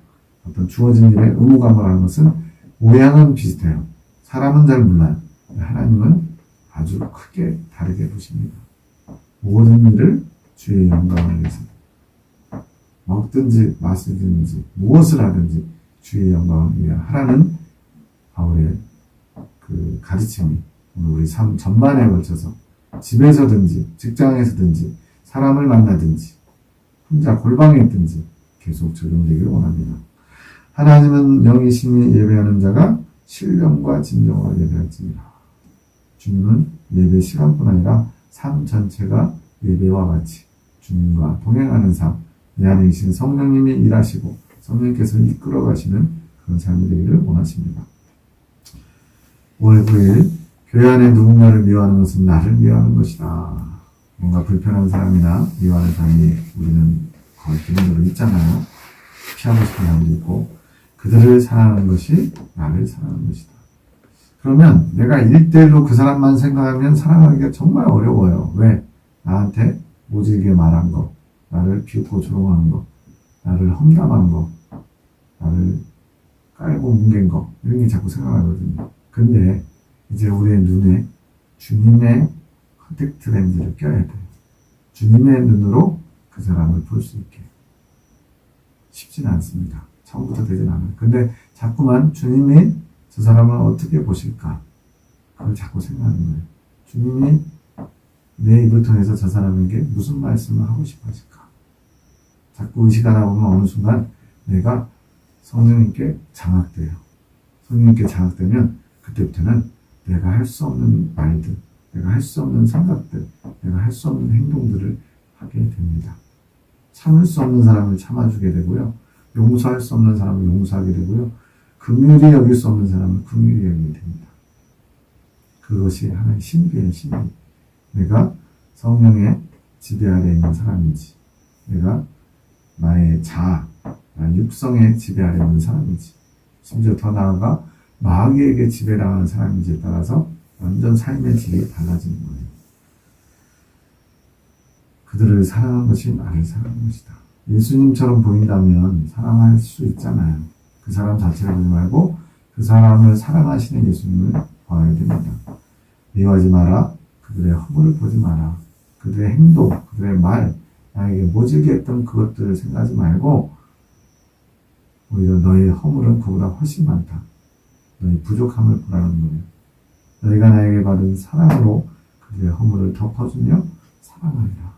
어떤 주어진 일에 의무감을 하는 것은 모양은 비슷해요. 사람은 잘 몰라요. 하나님은 아주 크게 다르게 보십니다. 모든 일을 주의 영광을 위해서 먹든지 마시든지 무엇을 하든지 주의 영광을 위해 하라는 바울의 그 가르침이 우리 삶 전반에 걸쳐서 집에서든지 직장에서든지 사람을 만나든지 혼자 골방에 있든지 계속 적용되기를 원합니다. 하나님은 영이 심히 예배하는 자가 신령과 진정으로 예배할지니라. 주님은 예배 시간뿐 아니라 삶 전체가 예배와 같이 주님과 동행하는 삶, 내 안에 계신 성령님이 일하시고 성령께서 이끌어 가시는 그런 삶이 되기를 원하십니다. 5월 9일 교회 안에 누군가를 미워하는 것은 나를 미워하는 것이다. 뭔가 불편한 사람이나 미워하는 사람이 우리는 거의 기본적으로 있잖아요. 피하고 싶은 사람도 있고 그들을 사랑하는 것이 나를 사랑하는 것이다. 그러면 내가 1대1로 그 사람만 생각하면 사랑하기가 정말 어려워요. 왜? 나한테 모질게 말한 거, 나를 비웃고 조롱한 거, 나를 험담한 거, 나를 깔고 뭉갠 거 이런 게 자꾸 생각나거든요. 근데 이제 우리의 눈에 주님의 컨택트 렌즈를 껴야 돼요. 주님의 눈으로 그 사람을 볼 수 있게. 쉽지는 않습니다. 처음부터 되진 않아요. 근데 자꾸만 주님이 저 사람을 어떻게 보실까? 그걸 자꾸 생각하는 거예요. 주님이 내 입을 통해서 저 사람에게 무슨 말씀을 하고 싶어 하실까? 자꾸 의식하다 보면 어느 순간 내가 성령님께 장악돼요. 성령님께 장악되면 그때부터는 내가 할 수 없는 말들, 내가 할 수 없는 생각들, 내가 할 수 없는 행동들을 하게 됩니다. 참을 수 없는 사람을 참아주게 되고요. 용서할 수 없는 사람을 용서하게 되고요. 긍휼히 여길 수 없는 사람을 긍휼히 여기게 됩니다. 그것이 하나의 신비의 신비. 내가 성령의 지배 아래 있는 사람인지, 내가 나의 자아, 나의 육성의 지배 아래 있는 사람인지, 심지어 더 나아가 마귀에게 지배당하는 사람인지에 따라서 완전 삶의 질이 달라지는 거예요. 그들을 사랑한 것이 나를 사랑한 것이다. 예수님처럼 보인다면 사랑할 수 있잖아요. 그 사람 자체를 보지 말고 그 사람을 사랑하시는 예수님을 봐야 됩니다. 미워하지 마라. 그들의 허물을 보지 마라. 그들의 행동, 그들의 말, 나에게 모질게 했던 그것들을 생각하지 말고 오히려 너의 허물은 그보다 훨씬 많다. 너의 부족함을 보라는 거예요. 너희가 나에게 받은 사랑으로 그들의 허물을 덮어주며 사랑하리라.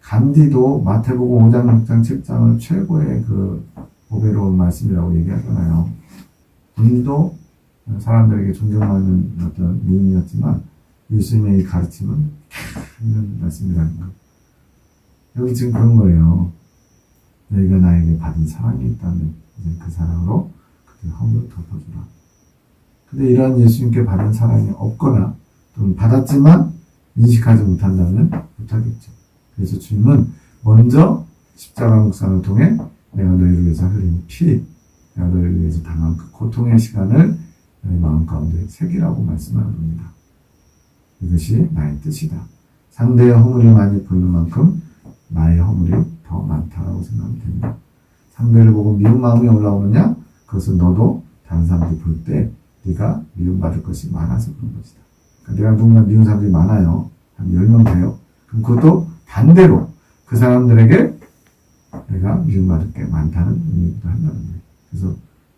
간디도 마태복음 5장, 6장, 7장을 최고의 그 보배로운 말씀이라고 얘기하잖아요. 본인도 사람들에게 존경받는 어떤 미인이었지만 예수님의 이 가르침은 있는 말씀이라는 거. 여기 지금 그런 거예요. 너희가 나에게 받은 사랑이 있다면 이제 그 사랑으로 그들의 허물을 덮어주라. 근데 이러한 예수님께 받은 사랑이 없거나 또는 받았지만 인식하지 못한다면 못하겠죠. 그래서 주님은 먼저 십자가 묵상을 통해 내가 너희를 위해서 흘린 피, 내가 너희를 위해서 당한 그 고통의 시간을 너희 마음 가운데 새기라고 말씀합니다. 이것이 나의 뜻이다. 상대의 허물이 많이 보이는 만큼 나의 허물이 더 많다라고 생각하면 됩니다. 상대를 보고 미운 마음이 올라오느냐? 그것은 너도 다른 사람들이 볼 때 네가 미움받을 것이 많아서 그런 것이다. 그러니까 내가 누군가 미운 사람들이 많아요. 한 10명 돼요. 그럼 그것도 반대로 그 사람들에게 내가 미움받을 게 많다는 의미도 한다는 거예요. 그래서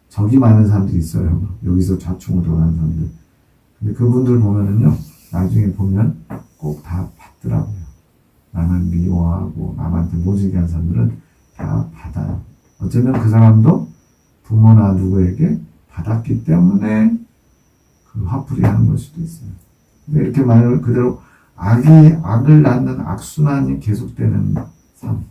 적이 많은 사람들이 있어요. 여기서 좌충우돌 하는 사람들. 근데 그분들 보면은요, 나중에 보면 꼭 다 받더라고요. 나를 미워하고 남한테 모질게 한 사람들은 다 받아요. 어쩌면 그 사람도 부모나 누구에게 받았기 때문에 그 화풀이 하는 걸 수도 있어요. 근데 이렇게 말 그대로 악을 낳는 악순환이 계속되는 삶.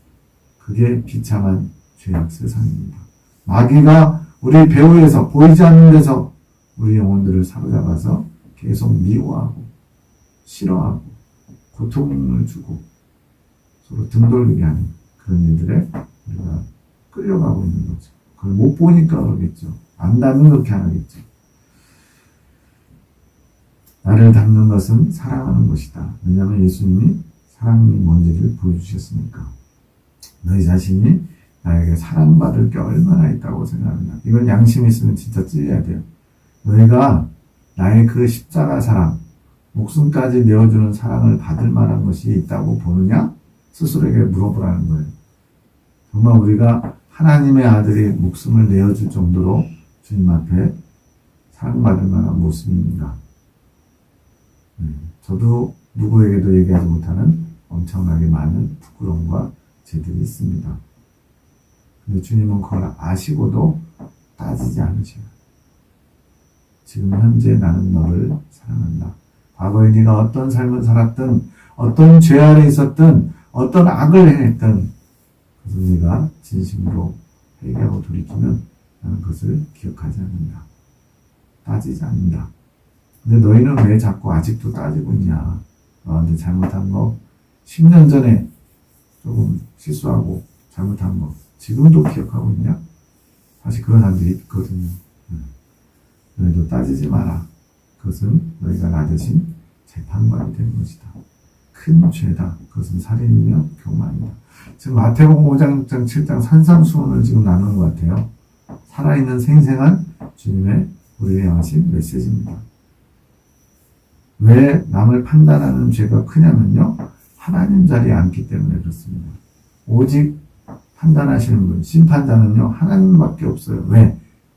그게 비참한 죄악 세상입니다. 마귀가 우리 배후에서 보이지 않는 데서 우리 영혼들을 사로잡아서 계속 미워하고 싫어하고 고통을 주고 서로 등 돌리게 하는 그런 일들에 우리가 끌려가고 있는 거죠. 그걸 못 보니까 그러겠죠. 안다면 그렇게 안 하겠죠. 나를 닮는 것은 사랑하는 것이다. 왜냐하면 예수님이 사랑이 뭔지를 보여주셨으니까. 너희 자신이 나에게 사랑받을 게 얼마나 있다고 생각하느냐. 이건 양심이 있으면 진짜 찔려야 돼요. 너희가 나의 그 십자가 사랑, 목숨까지 내어주는 사랑을 받을 만한 것이 있다고 보느냐? 스스로에게 물어보라는 거예요. 정말 우리가 하나님의 아들이 목숨을 내어줄 정도로 주님 앞에 사랑받을 만한 모습입니다. 저도 누구에게도 얘기하지 못하는 엄청나게 많은 부끄러움과 죄들이 있습니다. 근데 주님은 그걸 아시고도 따지지 않으셔요. 지금 현재 나는 너를 사랑한다. 과거에 네가 어떤 삶을 살았든 어떤 죄 아래 있었든 어떤 악을 했든 그것을 네가 진심으로 회개하고 돌이키면 나는 그것을 기억하지 않는다. 따지지 않는다. 근데 너희는 왜 자꾸 아직도 따지고 있냐. 너한테 잘못한 거 10년 전에 조금 실수하고 잘못한 거 지금도 기억하고 있냐? 사실 그런 사람들이 있거든요. 너희도 따지지 마라. 그것은 너희가 나 대신 재판관이 되는 것이다. 큰 죄다. 그것은 살인이며 교만이다. 지금 마태복음 5장, 6장, 7장 산상수훈을 지금 나누는 것 같아요. 살아있는 생생한 주님의 우리의 양식 메시지입니다. 왜 남을 판단하는 죄가 크냐면요. 하나님 자리에 앉기 때문에 그렇습니다. 오직 판단하시는 분, 심판자는요. 하나님밖에 없어요. 왜?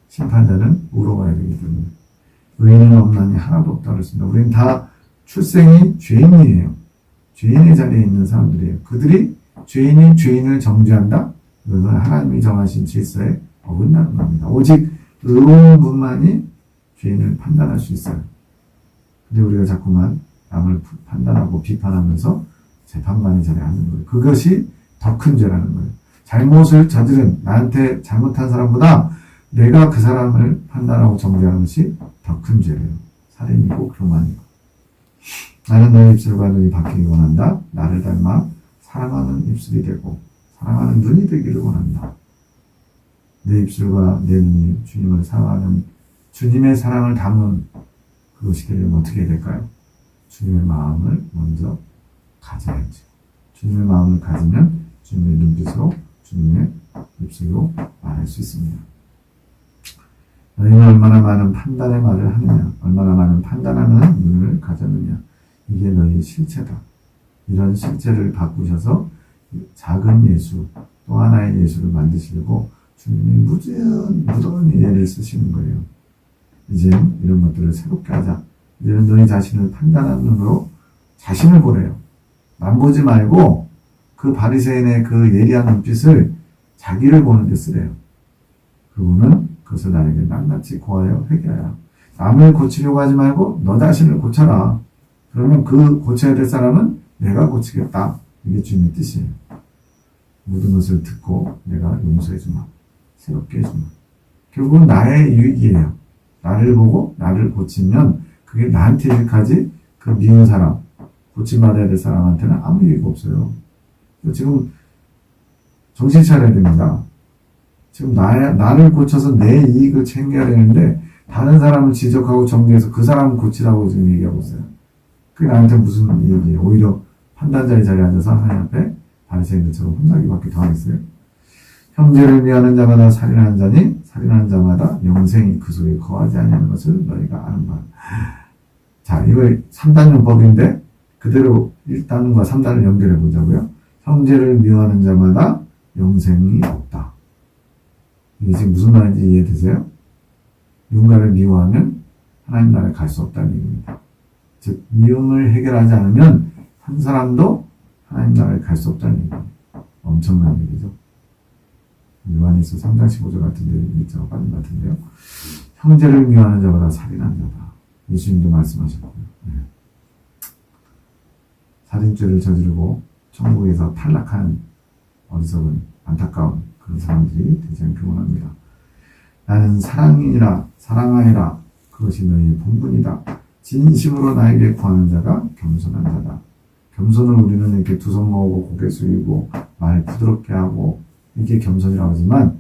심판자는 물어봐야 되기 때문에. 의인은 없나니 하나도 없다고 그랬습니다. 우리는 다 출생이 죄인이에요. 죄인의 자리에 있는 사람들이에요. 그들이 죄인이 죄인을 정죄한다? 이것은 하나님이 정하신 질서에 어긋나는 겁니다. 오직 의로운 분만이 죄인을 판단할 수 있어요. 근데 우리가 자꾸만 남을 판단하고 비판하면서 재판관의 자리에 앉는 거예요. 그것이 더 큰 죄라는 거예요. 잘못을 저지른 나한테 잘못한 사람보다 내가 그 사람을 판단하고 정죄하는 것이 더 큰 죄래요. 살인이고 교만이고. 나는 너의 입술과 눈이 바뀌기 원한다. 나를 닮아 사랑하는 입술이 되고 사랑하는 눈이 되기를 원한다. 내 입술과 내 눈이 주님을 사랑하는 주님의 사랑을 담은 그것이 되려면 어떻게 해야 될까요? 주님의 마음을 먼저 가져야죠. 주님의 마음을 가지면 주님의 눈빛으로 주님의 입술로 말할 수 있습니다. 너희는 얼마나 많은 판단의 말을 하느냐, 얼마나 많은 판단하는 눈을 가졌느냐, 이게 너희 실체다. 이런 실체를 바꾸셔서 작은 예수, 또 하나의 예수를 만드시려고 주님이 무던히 예를 쓰시는 거예요. 이제 이런 것들을 새롭게 하자. 이제는 너희 자신을 판단하는 눈으로 자신을 보래요. 남 보지 말고 그 바리새인의 그 예리한 눈빛을 자기를 보는 데 쓰래요. 그분은 그것을 나에게 낱낱이 고하여 회개하여. 남을 고치려고 하지 말고 너 자신을 고쳐라. 그러면 그 고쳐야 될 사람은 내가 고치겠다. 이게 주님의 뜻이에요. 모든 것을 듣고 내가 용서해주마. 새롭게 해주마. 결국은 나의 유익이에요. 나를 보고 나를 고치면 그게 나한테 유익하지 그 미운 사람, 고침받아야 될 사람한테는 아무 유익 없어요. 지금 정신 차려야 됩니다. 지금 나를 고쳐서 내 이익을 챙겨야 되는데 다른 사람을 지적하고 정죄해서 그 사람을 고치라고 지금 얘기하고 있어요. 그게 나한테 무슨 이익이에요. 오히려 판단자의 자리에 앉아서 하나님 앞에 바리새인들처럼 혼나기밖에 더 하겠어요. 형제를 미워하는 자마다 살인하는 자니 살인하는 자마다 영생이 그 속에 거하지 아니하는 것을 너희가 아는 바. 자, 이거 3단용법인데 그대로 1단과 3단을 연결해 보자고요. 형제를 미워하는 자마다 영생이 없다. 이게 지금 무슨 말인지 이해되세요? 누군가를 미워하면 하나님 나라에 갈 수 없다는 얘기입니다. 즉 미움을 해결하지 않으면 한 사람도 하나님 나라에 갈 수 없다는 얘기입니다. 엄청난 얘기죠. 요한일서 3장 15절 같은데 일자가 빠진 것 같은데요. 형제를 미워하는 자보다 살인하는 자다. 예수님도 말씀하셨고요. 네. 살인죄를 저지르고 천국에서 탈락한 어리석은 안타까운 그런 사람들이 되지 않길 원합니다. 나는 사랑하니라 그것이 너희의 본분이다. 진심으로 나에게 구하는 자가 겸손한 자다. 겸손을 우리는 이렇게 두 손 모으고 고개 숙이고 말 부드럽게 하고 이게 겸손이라고 하지만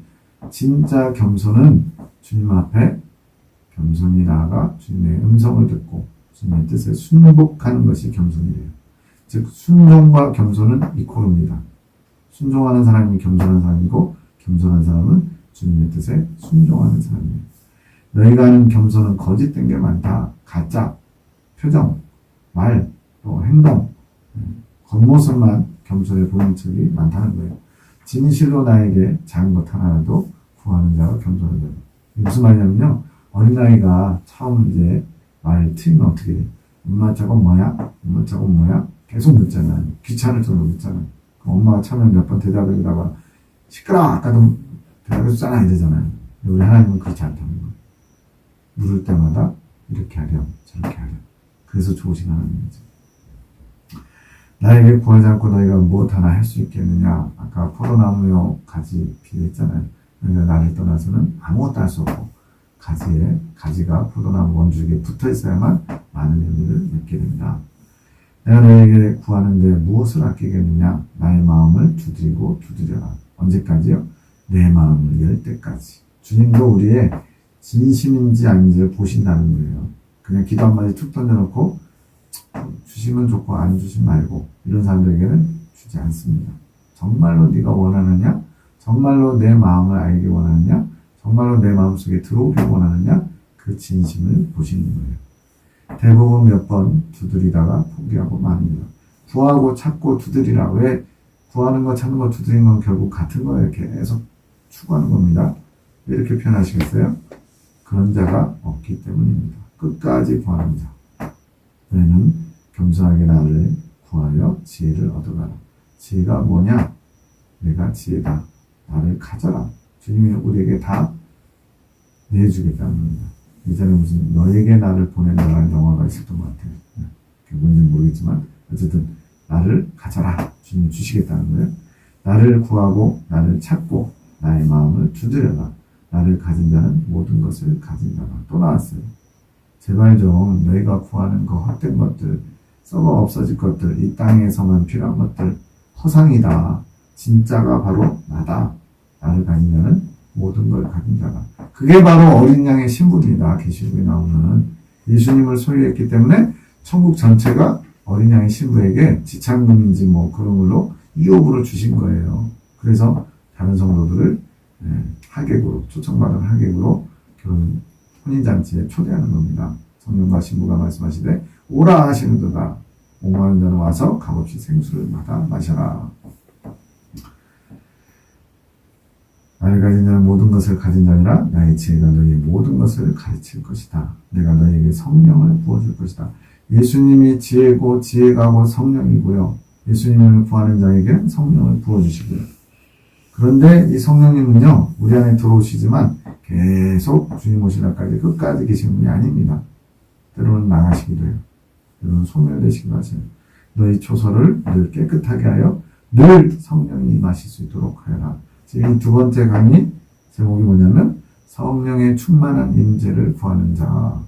진짜 겸손은 주님 앞에 겸손히 나아가 주님의 음성을 듣고 주님의 뜻에 순복하는 것이 겸손이래요. 즉 순종과 겸손은 이코르입니다. 순종하는 사람이 겸손한 사람이고 겸손한 사람은 주님의 뜻에 순종하는 사람이에요. 너희가 하는 겸손은 거짓된 게 많다. 가짜, 표정, 말, 또 행동, 겉모습만 겸손해 보이는 척이 많다는 거예요. 진실로 나에게 작은 것 하나라도 구하는 자가 겸손한 자다. 무슨 말이냐면요. 어린아이가 처음 이제 말 트이면 어떻게 돼? 엄마 저건 뭐야? 엄마 저건 뭐야? 계속 묻잖아요. 귀찮을 정도로 묻잖아요. 엄마가 처음에 몇 번 대답하다가 시끄러워! 아까도 대답해줬잖아 이러잖아요. 우리 하나님은 그렇지 않다는 거예요. 물을 때마다 이렇게 하렴 저렇게 하렴. 그래서 좋으신 하나님이죠. 나에게 구하지 않고 너희가 무엇 하나 할 수 있겠느냐. 아까 포도나무요 가지 비유했잖아요. 너희가 나를 떠나서는 아무것도 할 수 없고 가지가 포도나무 원줄기에 붙어 있어야만 많은 의미를 맺게 됩니다. 내가 너에게 구하는데 무엇을 아끼겠느냐. 나의 마음을 두드리고 두드려라. 언제까지요? 내 마음을 열 때까지. 주님도 우리의 진심인지 아닌지를 보신다는 거예요. 그냥 기도 한마디 툭 던져놓고 주시면 좋고 안 주시면 말고 이런 사람들에게는 주지 않습니다. 정말로 네가 원하느냐? 정말로 내 마음을 알기 원하느냐? 정말로 내 마음속에 들어오길 원하느냐? 그 진심을 보시는 거예요. 대부분 몇 번 두드리다가 포기하고 맙니다. 구하고 찾고 두드리라. 왜? 구하는 거 찾는 거 두드리는 건 결국 같은 거예요. 계속 추구하는 겁니다. 왜 이렇게 표현하시겠어요? 그런 자가 없기 때문입니다. 끝까지 구하는 자. 너희는 겸손하게 나를 구하여 지혜를 얻어가라. 지혜가 뭐냐? 내가 지혜다. 나를 가져라. 주님이 우리에게 다 내주겠다는 겁니다. 이전에 무슨 너에게 나를 보낸다라는 영화가 있었던 것 같아요. 그게 뭔지는 모르겠지만 어쨌든 나를 가져라. 주님이 주시겠다는 거예요. 나를 구하고 나를 찾고 나의 마음을 두드려라. 나를 가진 자는 모든 것을 가진 자라. 또 나왔어요. 제발 좀 너희가 구하는 그 헛된 것들, 썩어 없어질 것들, 이 땅에서만 필요한 것들 허상이다. 진짜가 바로 나다. 나를 가진 자는 모든 걸 가진 자다. 그게 바로 어린 양의 신분이다. 계시록에 나오는 예수님을 소유했기 때문에 천국 전체가 어린 양의 신부에게 지참금인지 뭐 그런 걸로 이옵으로 주신 거예요. 그래서 다른 성도들을 하객으로, 초청받은 하객으로 결혼 혼인잔치에 초대하는 겁니다. 성령과 신부가 말씀하시되 오라 하시는도다. 목마른 자는 와서 값없이 생수를 받아 마셔라. 나를 가진 자는 모든 것을 가진 자니라. 나의 지혜가 너희의 모든 것을 가르칠 것이다. 내가 너희에게 성령을 부어줄 것이다. 예수님이 지혜고 지혜가 성령이고요. 예수님을 구하는 자에게 성령을 부어주시고요. 그런데 이 성령님은요, 우리 안에 들어오시지만 계속 주님 오실 날까지 끝까지 계신 분이 아닙니다. 때로는 나가시기도 해요. 때로는 소멸되시기도 하세요. 너희 초소를 늘 깨끗하게 하여 늘 성령이 임하실 수 있도록 하여라. 지금 두 번째 강의 제목이 뭐냐면 성령의 충만한 임재를 구하는 자.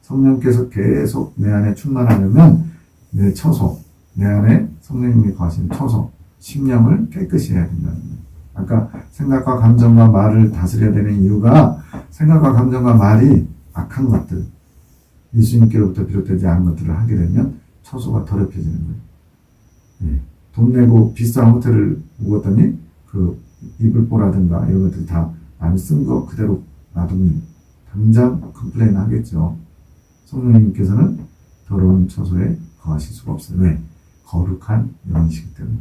성령께서 계속 내 안에 충만하려면 내 처소, 내 안에 성령님이 거하시는 처소, 심령을 깨끗이 해야 된다는 거예요. 아까 생각과 감정과 말을 다스려야 되는 이유가 생각과 감정과 말이 악한 것들, 예수님께로부터 비롯되지 않은 것들을 하게 되면 처소가 더럽혀지는 거예요. 네. 돈 내고 비싼 호텔을 묵었더니 그 이불보라든가 이런 것들 다 안 쓴 거 그대로 놔두면 당장 컴플레인 하겠죠. 성령님께서는 더러운 처소에 거하실 수가 없어요. 왜? 거룩한 영이시기 때문에.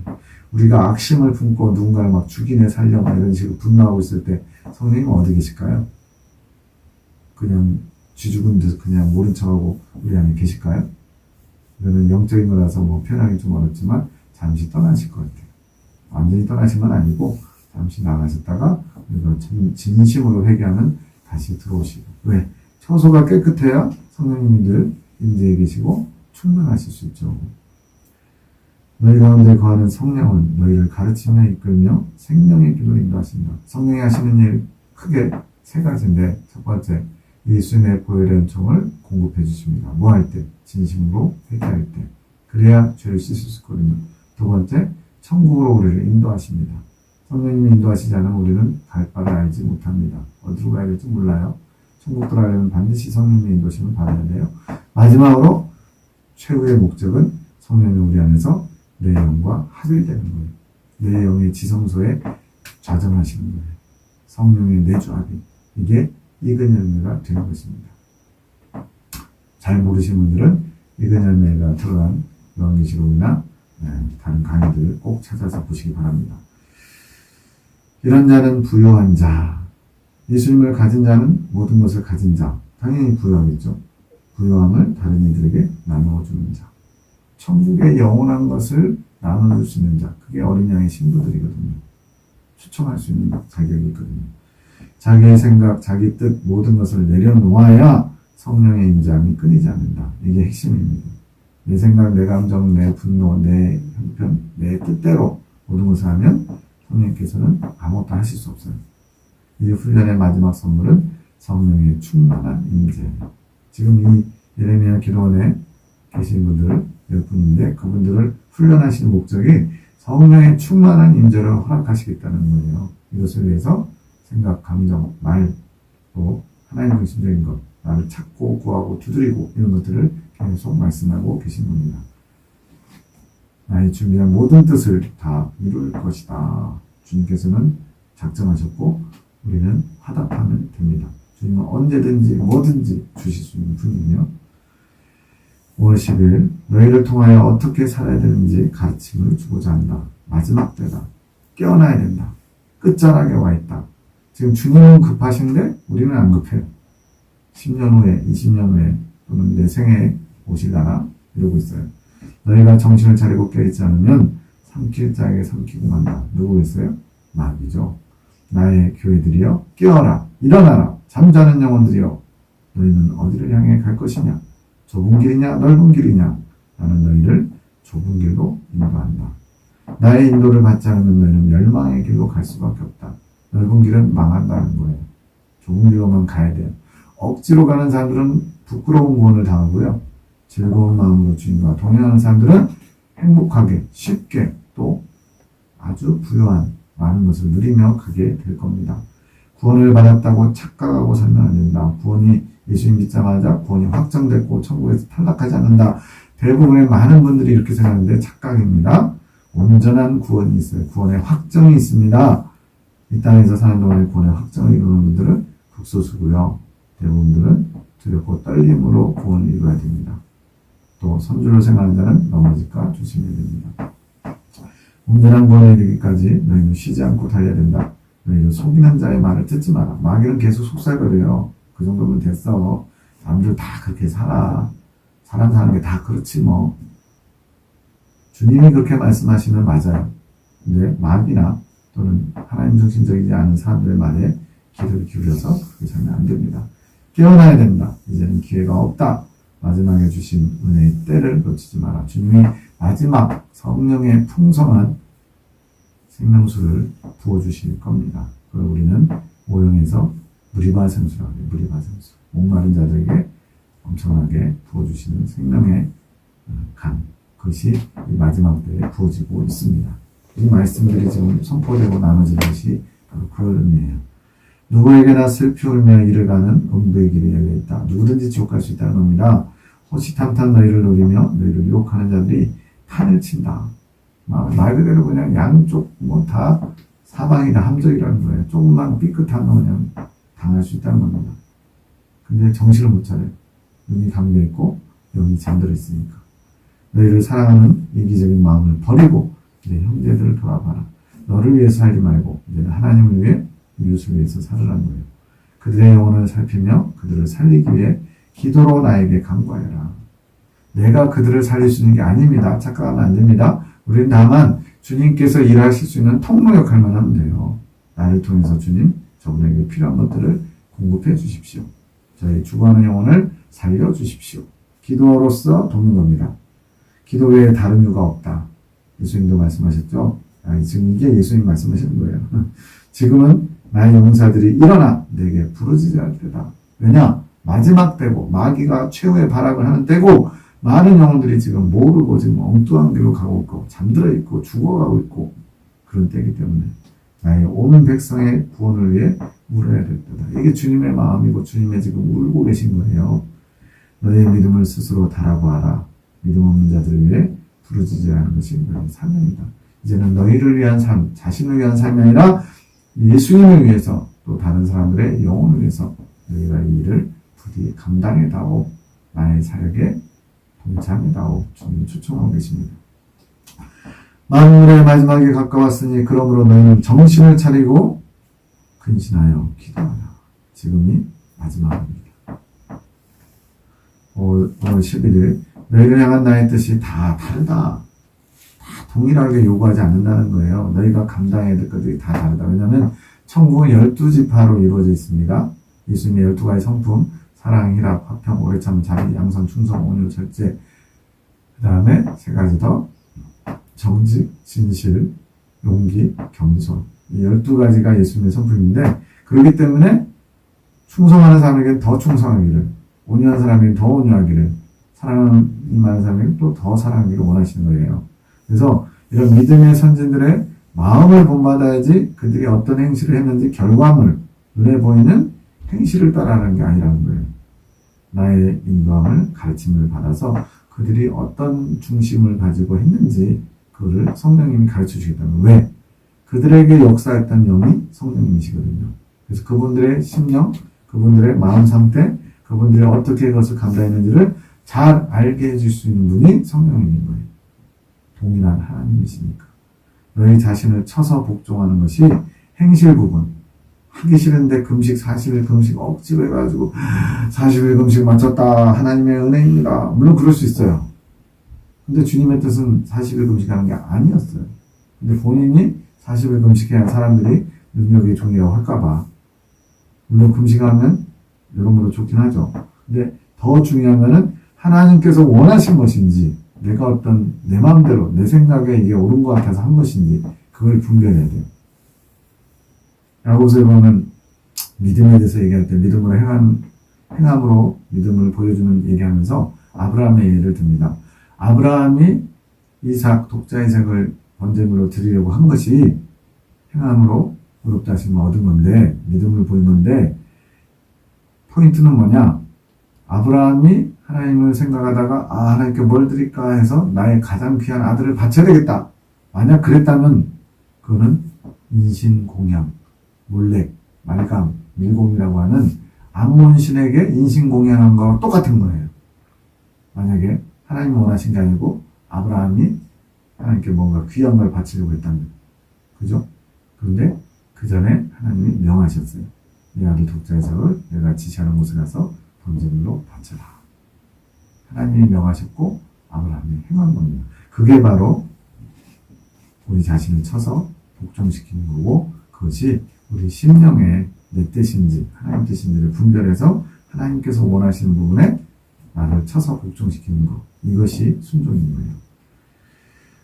우리가 악심을 품고 누군가를 막 죽이네 살려 막 이런 식으로 분노하고 있을 때 성령님은 어디 계실까요? 그냥 쥐 죽은 듯 그냥 모른 척하고 우리 안에 계실까요? 이거는 영적인 거라서 뭐 표현하기 좀 어렵지만 잠시 떠나실 것 같아요. 완전히 떠나신 건 아니고 잠시 나가셨다가 우리가 진심으로 회개하면 다시 들어오시고. 왜? 처소가 깨끗해야 성령님들 임재해 계시고 충만하실 수 있죠. 너희 가운데 거하는 성령은 너희를 가르치며 이끌며 생명의 길로 인도하신다. 성령이 하시는 일 크게 세 가지인데 첫 번째, 예수님의 보혈의 은총을 공급해 주십니다. 뭐 할 때? 진심으로 회개할 때. 그래야 죄를 씻을 수 있거든요. 두 번째, 천국으로 우리를 인도하십니다. 성령님이 인도하시지 않으면 우리는 갈 바를 알지 못합니다. 어디로 가야 될지 몰라요. 천국 들어가려면 반드시 성령님의 인도심을 받아야 돼요. 마지막으로 최후의 목적은 성령이 우리 안에서 내 영과 합일되는 거예요. 내 영의 지성소에 좌정하시는 거예요. 성령의 내주합이. 이게 익은 열매가 되는 것입니다. 잘 모르시는 분들은 익은 열매가 들어간 요한계시록이나 다른 강의들을 꼭 찾아서 보시기 바랍니다. 이런 자는 부요한 자. 예수님을 가진 자는 모든 것을 가진 자. 당연히 부요하겠죠. 부요함을 다른 이들에게 나누어주는 자. 천국의 영원한 것을 나눠줄 수 있는 자. 그게 어린 양의 신부들이거든요. 추청할 수 있는 자격이 있거든요. 자기의 생각, 자기 뜻 모든 것을 내려놓아야 성령의 임재함이 끊이지 않는다. 이게 핵심입니다. 내 생각, 내 감정, 내 분노, 내 형편, 내 뜻대로 모든 것을 하면 성령께서는 아무것도 하실 수 없어요. 이 훈련의 마지막 선물은 성령의 충만한 임재. 지금 이 예레미야 기도원에 계신 분들 몇 분인데 그분들을 훈련하시는 목적이 성령의 충만한 임재를 허락하시겠다는 거예요. 이것을 위해서 생각, 감정, 말, 또 하나님의 중심적인 것, 나를 찾고 구하고 두드리고 이런 것들을 계속 말씀하고 계신 겁니다. 나의 준비한 모든 뜻을 다 이룰 것이다. 주님께서는 작정하셨고 우리는 화답하면 됩니다. 주님은 언제든지 뭐든지 주실 수 있는 분이며 5월 10일 너희를 통하여 어떻게 살아야 되는지 가르침을 주고자 한다. 마지막 때다. 깨어나야 된다. 끝자락에 와 있다. 지금 주님은 급하신데 우리는 안 급해요. 10년 후에, 20년 후에 또는 내 생애에 오실라나 이러고 있어요. 너희가 정신을 차리고 깨어있지 않으면 삼킬 자에게 삼키고 만다. 누구겠어요? 마귀죠. 나의 교회들이여 깨어라 일어나라 잠자는 영혼들이여 너희는 어디를 향해 갈 것이냐? 좁은 길이냐 넓은 길이냐? 나는 너희를 좁은 길로 인도한다. 나의 인도를 받지 않으면 너희는 멸망의 길로 갈 수밖에 없다. 넓은 길은 망한다는 거예요. 좁은 길로만 가야 돼요. 억지로 가는 사람들은 부끄러운 구원을 당하고요. 즐거운 마음으로 주님과 동행하는 사람들은 행복하게 쉽게 또 아주 부유한 많은 것을 누리며 가게 될 겁니다. 구원을 받았다고 착각하고 살면 안 된다. 구원이 예수님 믿자마자 구원이 확정됐고 천국에서 탈락하지 않는다. 대부분의 많은 분들이 이렇게 생각하는데 착각입니다. 온전한 구원이 있어요. 구원의 확정이 있습니다. 이 땅에서 사는 동안에 구원의 확정을 이루는 분들은 극소수고요. 대부분들은 두렵고 떨림으로 구원을 이루어야 됩니다. 또 선주로 생각하는 자는 넘어질까 조심해야 됩니다. 온전한 구원에 이르기까지 너희는 쉬지 않고 달려야 된다. 너희는 속이는 자의 말을 듣지 마라. 마귀는 계속 속살거려요. 그 정도면 됐어. 사람들 다 그렇게 살아. 사람 사는 게 다 그렇지 뭐. 주님이 그렇게 말씀하시면 맞아요. 근데 마귀나 또는 하나님 중심적이지 않은 사람들의 말에 귀를 기울여서 그렇게 살면 안 됩니다. 깨어나야 된다. 이제는 기회가 없다. 마지막에 주신 은혜의 때를 놓치지 마라. 주님이 마지막 성령의 풍성한 생명수를 부어주실 겁니다. 그걸 우리는 오용해서 무리바생수라고 해요. 무리바생수. 목마른 자들에게 엄청나게 부어주시는 생명의 강. 그것이 이 마지막 때에 부어지고 있습니다. 이 말씀들이 지금 선포되고 나눠진 것이 바로 그럴 의미예요. 누구에게나 슬피 울며 이를 가는 음부의 길이 열려있다. 누구든지 지옥 갈 수 있다는 겁니다. 호시탐탐 너희를 노리며 너희를 유혹하는 자들이 판을 친다. 말 그대로 그냥 양쪽 뭐 다 사방이다 함정이라는 거예요. 조금만 삐끗하면 그냥 당할 수 있다는 겁니다. 근데 정신을 못 차려요. 눈이 감겨있고 영이 잠들어 있으니까. 너희를 사랑하는 이기적인 마음을 버리고 내 형제들을 돌아봐라. 너를 위해서 살지 말고 이제는 하나님을 위해 이웃을 위해서 살으라는 거예요. 그들의 영혼을 살피며 그들을 살리기 위해 기도로 나에게 간구하여라. 내가 그들을 살릴 수 있는 게 아닙니다. 착각하면 안 됩니다. 우리는 다만 주님께서 일하실 수 있는 통로 역할만 하면 돼요. 나를 통해서 주님 저분에게 필요한 것들을 공급해 주십시오. 저희 죽어가는 영혼을 살려주십시오. 기도로서 돕는 겁니다. 기도 외에 다른 이유가 없다. 예수님도 말씀하셨죠. 지금 이게 예수님 말씀하시는 거예요. 지금은 나의 용사들이 일어나 내게 부르짖어야 할 때다. 왜냐? 마지막 때고 마귀가 최후의 발악을 하는 때고 많은 영혼들이 지금 모르고 지금 엉뚱한 길로 가고 있고 잠들어 있고 죽어가고 있고 그런 때이기 때문에 나의 온 백성의 구원을 위해 울어야 될 때다. 이게 주님의 마음이고 주님의 지금 울고 계신 거예요. 너의 믿음을 스스로 달아보아라. 믿음 없는 자들을 위해 부르짖어야 하는 것이 너의 사명이다. 이제는 너희를 위한 삶, 자신을 위한 삶이 아니라 예수님을 위해서 또 다른 사람들의 영혼을 위해서 너희가 이 일을 부디 감당해다오. 나의 사역에 동참해다오. 주님 초청하고 계십니다. 만물의 마지막에 가까웠으니 그러므로 너희는 정신을 차리고 근신하여 기도하라. 지금이 마지막입니다. 5월 11일 너희를 향한 나의 뜻이 다 다르다. 다 동일하게 요구하지 않는다는 거예요. 너희가 감당해야 될 것들이 다 다르다. 왜냐하면 천국은 12지파로 이루어져 있습니다. 예수님의 12가지 성품, 사랑, 희락, 화평, 오래 참음, 자비, 양선, 충성, 온유, 절제. 그 다음에 3가지 더 정직, 진실, 용기, 겸손. 이 12가지가 예수님의 성품인데 그렇기 때문에 충성하는 사람에게는 더 충성하기를, 온유한 사람에게는 더 온유하기를, 사랑이 많은 사람에게는 또 더 사랑하기를 원하시는 거예요. 그래서 이런 믿음의 선진들의 마음을 본받아야지 그들이 어떤 행실을 했는지 결과물, 눈에 보이는 행실을 따라하는 게 아니라는 거예요. 나의 인도함을 가르침을 받아서 그들이 어떤 중심을 가지고 했는지 그거를 성령님이 가르쳐 주겠다는 거예요. 왜? 그들에게 역사했던 영이 성령님이시거든요. 그래서 그분들의 심령, 그분들의 마음 상태, 그분들이 어떻게 그것을 감당했는지를 잘 알게 해줄 수 있는 분이 성령님인 거예요. 동일한 하나님이시니까. 너희 자신을 쳐서 복종하는 것이 행실 부분. 하기 싫은데 금식, 40일 금식 억지로 해가지고 40일 금식 마쳤다. 하나님의 은혜입니다. 물론 그럴 수 있어요. 근데 주님의 뜻은 40일 금식하는 게 아니었어요. 근데 본인이 40일 금식해야 사람들이 능력이 종이라고 할까봐. 물론 금식하면 여러모로 좋긴 하죠. 근데 더 중요한 거는 하나님께서 원하신 것인지, 내가 어떤 내 마음대로, 내 생각에 이게 옳은 것 같아서 한 것인지, 그걸 분별해야 돼요. 야고보서에 보면 믿음에 대해서 얘기할 때 믿음으로 행함으로 믿음을 보여주는 얘기하면서 아브라함의 예를 듭니다. 아브라함이 이삭, 독자 이삭을 번제물로 드리려고 한 것이 행함으로 의롭다 하심을 얻은 건데, 믿음을 보인 건데, 포인트는 뭐냐? 아브라함이 하나님을 생각하다가 하나님께 뭘 드릴까 해서 나의 가장 귀한 아들을 바쳐야 되겠다. 만약 그랬다면 그거는 인신공양, 몰렉, 말감, 밀곰이라고 하는 암몬 신에게 인신공양한 거와 똑같은 거예요. 만약에 하나님 원하신 게 아니고 아브라함이 하나님께 뭔가 귀한 걸 바치려고 했다면, 그죠? 그런데 그 전에 하나님이 명하셨어요. 내 아들 독자 이삭을 내가 지시하는 곳에 가서 번제물로 바쳐라. 하나님이 명하셨고 아브라함이 행한 겁니다. 그게 바로 우리 자신을 쳐서 복종시키는 거고, 그것이 우리 심령의 내 뜻인지 하나님 뜻인지를 분별해서 하나님께서 원하시는 부분에 나를 쳐서 복종시키는 것, 이것이 순종인 거예요.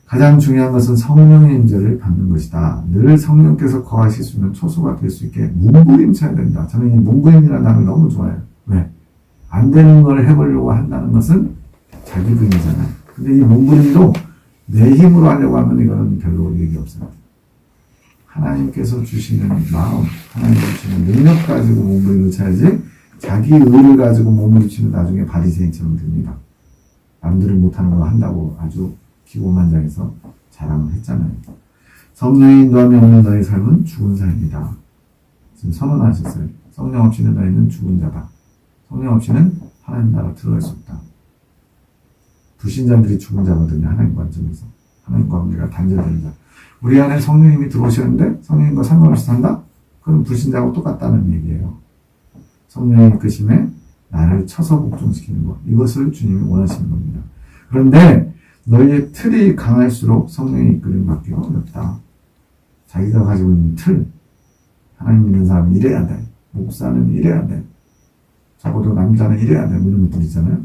가장 중요한 것은 성령의 임재를 받는 것이다. 늘 성령께서 거하실 수 있는 초소가 될 수 있게 몸부림쳐야 된다. 저는 이 몸부림이라는 단어를 너무 좋아해요. 왜? 안 되는 걸 해보려고 한다는 것은 자기 부인이잖아요. 근데 이 몸부림도 내 힘으로 하려고 하면 이거는 별로 의미가 없어요. 하나님께서 주시는 마음, 하나님께서 주시는 능력 가지고 몸부림을 쳐야지, 자기 의를 가지고 몸부림치면 나중에 바리새인처럼 됩니다. 남들은 못하는 거 한다고 아주 기고만장해서 자랑을 했잖아요. 성령의 인도함이 없는 너의 삶은 죽은 삶이다. 지금 선언하셨어요. 성령 없이는 너희는 죽은 자다. 성령 없이는 하나님 나라 들어갈 수 없다. 불신자들이 죽은 자거든요. 하나님 관점에서. 하나님과 관계가 단절된 자. 우리 안에 성령님이 들어오셨는데 성령님과 상관없이 산다? 그럼 불신자하고 똑같다는 얘기예요. 성령의 이끄심에 나를 쳐서 복종시키는 것. 이것을 주님이 원하시는 겁니다. 그런데 너희의 틀이 강할수록 성령의 이끌림 받기 어렵다. 자기가 가지고 있는 틀, 하나님 믿는 사람은 이래야 돼. 목사는 이래야 돼. 적어도 남자는 이래야 돼. 이런 것들 있잖아요.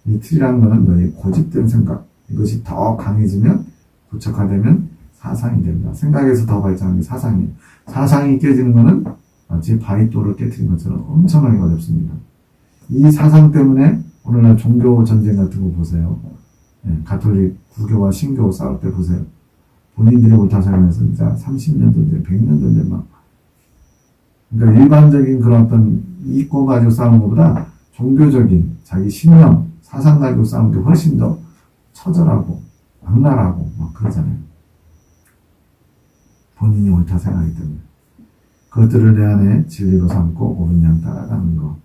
이 틀이라는 것은 너희의 고집된 생각, 이것이 더 강해지면, 구체화되면 사상이 된다. 생각에서 더 발전하는 게 사상이에요. 사상이 깨지는 것은 마치 바위돌을 깨트린 것처럼 엄청나게 어렵습니다. 이 사상 때문에 오늘날 종교 전쟁 같은 거 보세요. 가톨릭, 구교와 신교 싸울 때 보세요. 본인들이 옳다 생각해서 진짜 30년 전쟁, 100년 전쟁 막. 그러니까 일반적인 그런 어떤 이권 가지고 싸우는 것보다 종교적인 자기 신념, 사상 가지고 싸우는 게 훨씬 더 처절하고 악랄하고 막 그러잖아요. 본인이 옳다 생각하기 때문에. 그것들을 내 안에 진리로 삼고 옳은 양 따라가는 것.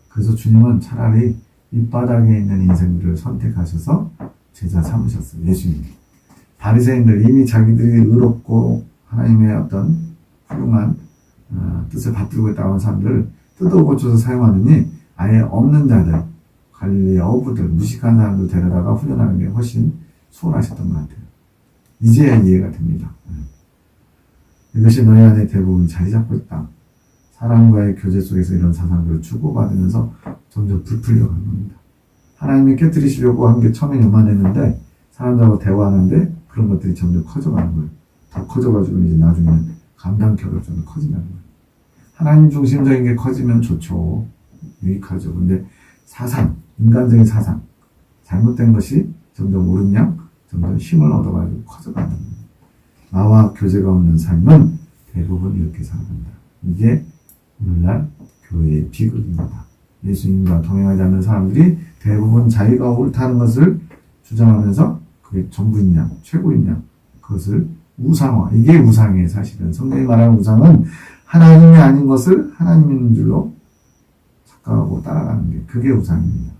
그래서 주님은 차라리 밑바닥에 있는 인생들을 선택하셔서 제자 삼으셨어요. 예수님이. 바리새인들 이미 자기들이 의롭고 하나님의 어떤 훌륭한 뜻을 받들고 있다고 하는 사람들을 뜯어 고쳐서 사용하느니 아예 없는 자들, 갈릴리의 어부들, 무식한 사람들 데려다가 훈련하는 게 훨씬 수월하셨던 것 같아요. 이제야 이해가 됩니다. 이것이 너희 안에 대부분 자리 잡고 있다. 사람과의 교제 속에서 이런 사상들을 주고받으면서 점점 부풀려 가는 겁니다. 하나님이 깨뜨리시려고 한 게 처음엔 요만했는데 사람들하고 대화하는데 그런 것들이 점점 커져가는 거예요. 더 커져가지고 이제 나중에는 감당기 어려울 정도로 커진다는 거예요. 하나님 중심적인 게 커지면 좋죠. 유익하죠. 근데 사상, 인간적인 사상, 잘못된 것이 점점 옳은 양, 점점 힘을 얻어가지고 커져가는 거예요. 나와 교제가 없는 삶은 대부분 이렇게 살아간다. 이게 오늘날 교회의 비극입니다. 예수님과 동행하지 않는 사람들이 대부분 자기가 옳다는 것을 주장하면서 그게 전부인 양, 최고인 양, 그것을 우상화. 이게 우상이에요. 사실은 성경이 말하는 우상은 하나님이 아닌 것을 하나님 있는 줄로 착각하고 따라가는 게 그게 우상입니다.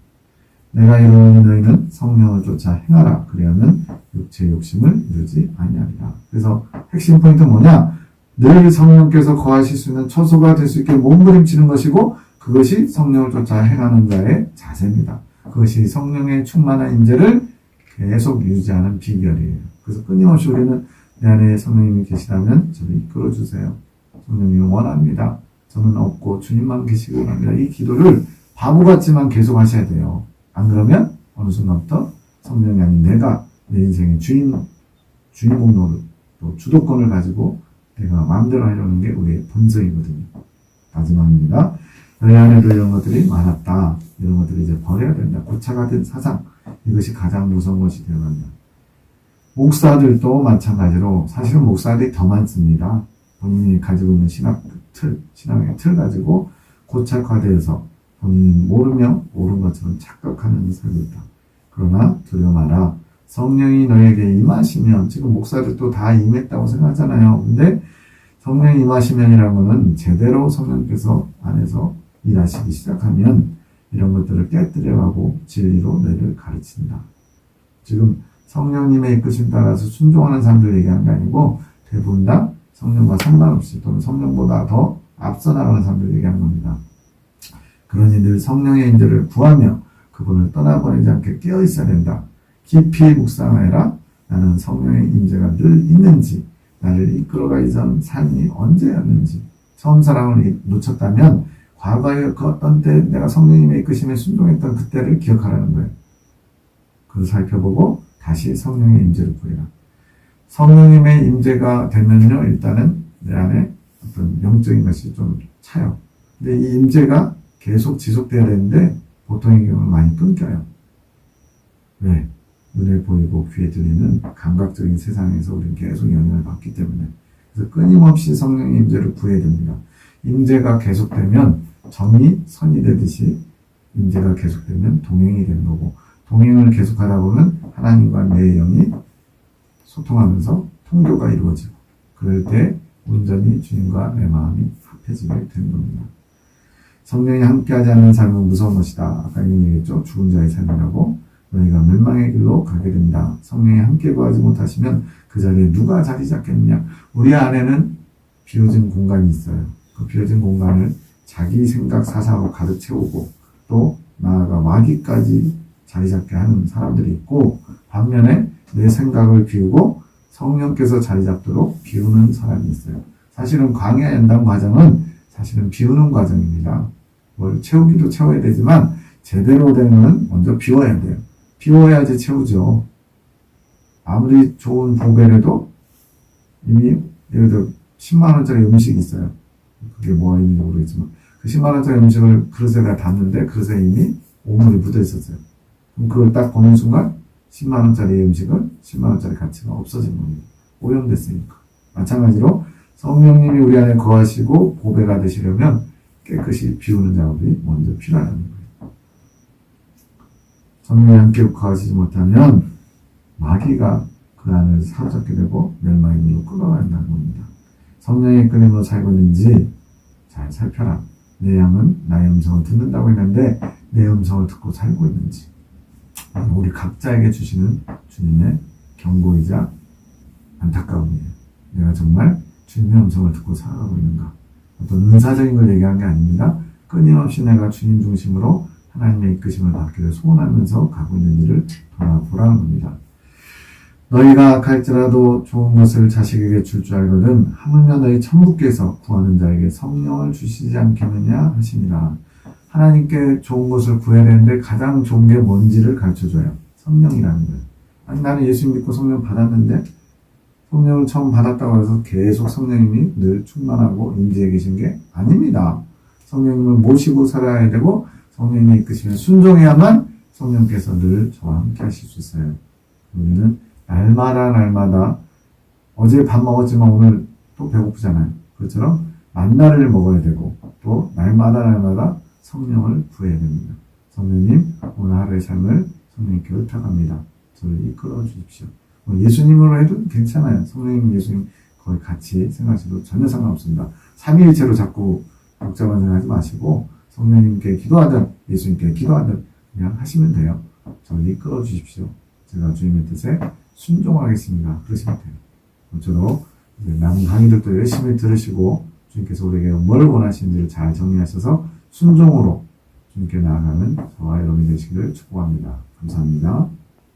내가 이루니 너희는 성령을 쫓아 행하라. 그리하면 육체의 욕심을 이루지 아니하리라. 그래서 핵심 포인트는 뭐냐? 늘 성령께서 거하실 수 있는 처소가 될 수 있게 몸부림치는 것이고 그것이 성령을 쫓아 행하는 자의 자세입니다. 그것이 성령의 충만한 임재를 계속 유지하는 비결이에요. 그래서 끊임없이 우리는 내 안에 성령님이 계시다면 저를 이끌어주세요. 성령님이 원합니다. 저는 없고 주님만 계시기 원합니다. 이 기도를 바보 같지만 계속 하셔야 돼요. 안 그러면 어느 순간부터 성령이 아닌 내가 내 인생의 주인공 노릇, 또 주도권을 가지고 내가 마음대로 하려는 게 우리의 본성이거든요. 마지막입니다. 너희 안에도 이런 것들이 많았다. 이런 것들을 이제 버려야 된다. 고차가 된 사상, 이것이 가장 무서운 것이 되어간다. 목사들도 마찬가지로 사실은 목사들이 더 많습니다. 본인이 가지고 있는 신앙의 틀 가지고 고착화되어서 본인은 모르며 옳은 것처럼 착각하는 살고 있다. 그러나 두려워 마라. 성령이 너에게 임하시면, 지금 목사들도 다 임했다고 생각하잖아요. 근데 성령이 임하시면이라는 것은 제대로 성령께서 안에서 일하시기 시작하면 이런 것들을 깨뜨려가고 진리로 너희를 가르친다. 지금 성령님의 이끄심 따라서 순종하는 사람들 얘기하는 게 아니고 대부분 다 성령과 상관없이 또는 성령보다 더 앞서 나가는 사람들 얘기하는 겁니다. 그러니 늘 성령의 인도를 구하며 그분을 떠나보내지 않게 깨어 있어야 된다. 깊이 묵상하여라. 나는 성령의 임재가 늘 있는지, 나를 이끌어가기 전 삶이 언제였는지, 처음 사랑을 놓쳤다면 과거에 그 어떤 때 내가 성령님의 이끄심에 순종했던 그때를 기억하라는 거예요. 그걸 살펴보고 다시 성령의 임재를 구해라. 성령님의 임재가 되면요, 일단은 내 안에 어떤 영적인 것이 좀 차요. 근데 이 임재가 계속 지속돼야 되는데 보통의 경우는 많이 끊겨요. 왜? 눈에 보이고 귀에 들리는 감각적인 세상에서 우리는 계속 영향을 받기 때문에. 그래서 끊임없이 성령의 임재를 구해야 됩니다. 임재가 계속되면 정이 선이 되듯이 임재가 계속되면 동행이 되는 거고, 동행을 계속하다 보면 하나님과 내 영이 소통하면서 통교가 이루어지고, 그럴 때 온전히 주님과 내 마음이 합해지게 되는 겁니다. 성령이 함께하지 않는 삶은 무서운 것이다. 아까 이미 얘기했죠. 죽은 자의 삶이라고. 너희가 멸망의 길로 가게 된다. 성령이 함께 구하지 못하시면 그 자리에 누가 자리 잡겠느냐. 우리 안에는 비워진 공간이 있어요. 그 비워진 공간을 자기 생각 사사로 가득 채우고 또 나아가 마귀까지 자리 잡게 하는 사람들이 있고, 반면에 내 생각을 비우고 성령께서 자리 잡도록 비우는 사람이 있어요. 사실은 광야 연단 과정은 사실은 비우는 과정입니다. 뭘 채우기도 채워야 되지만 제대로 되면 먼저 비워야 돼요. 비워야지 채우죠. 아무리 좋은 보배라도 이미 예를 들어 10만 원짜리 음식이 있어요. 그게 뭐가 있는지 모르겠지만 그 10만 원짜리 음식을 그릇에다 담는데 그릇에 이미 오물이 묻어 있었어요. 그럼 그걸 딱 보는 순간 10만 원짜리 음식은 10만 원짜리 가치가 없어진 겁니다. 오염됐으니까. 마찬가지로 성령님이 우리 안에 거하시고 보배가 되시려면 깨끗이 비우는 작업이 먼저 필요하다는 거예요. 성령이 함께 거하시지 못하면 마귀가 그 안을 사로잡게 되고 멸망의 길로 끌어간다는 겁니다. 성령의 끊임으로 살고 있는지 잘 살펴라. 내 양은 나의 음성을 듣는다고 했는데 내 음성을 듣고 살고 있는지. 우리 각자에게 주시는 주님의 경고이자 안타까움이에요. 내가 정말 주님의 음성을 듣고 살아가고 있는가. 어떤 은사적인 걸 얘기하는 게 아닙니다. 끊임없이 내가 주님 중심으로 하나님의 이끄심을 받기를 소원하면서 가고 있는지를 돌아보라는 겁니다. 너희가 악할지라도 좋은 것을 자식에게 줄 줄 알거든 하물며 너희 천부께서 구하는 자에게 성령을 주시지 않겠느냐 하시니라. 하나님께 좋은 것을 구해야 되는데 가장 좋은 게 뭔지를 가르쳐줘요. 성령이라는 거예요. 아니 나는 예수 믿고 성령 받았는데 성령을 처음 받았다고 해서 계속 성령님이 늘 충만하고 임재해 계신 게 아닙니다. 성령님을 모시고 살아야 되고 성령님이 이끄시면 순종해야만 성령께서 늘 저와 함께 하실 수 있어요. 우리는 날마다 어제 밥 먹었지만 오늘 또 배고프잖아요. 그것처럼 만나를 먹어야 되고 또 날마다 성령을 구해야 됩니다. 성령님 오늘 하루의 삶을 성령님께 의탁합니다. 저를 이끌어 주십시오. 예수님으로 해도 괜찮아요. 성령님 예수님 거의 같이 생각하셔도 전혀 상관없습니다. 삼위일체로 자꾸 복잡한 생각하지 마시고 성령님께 기도하든 예수님께 기도하든 그냥 하시면 돼요. 저를 이끌어 주십시오. 제가 주님의 뜻에 순종하겠습니다. 그러시면 돼요. 모쪼록 남은 강의들도 열심히 들으시고 주님께서 우리에게 뭘 원하시는지를 잘 정리하셔서 순종으로 주님께 나아가는 저와 여러분이 되시기를 축복합니다. 감사합니다.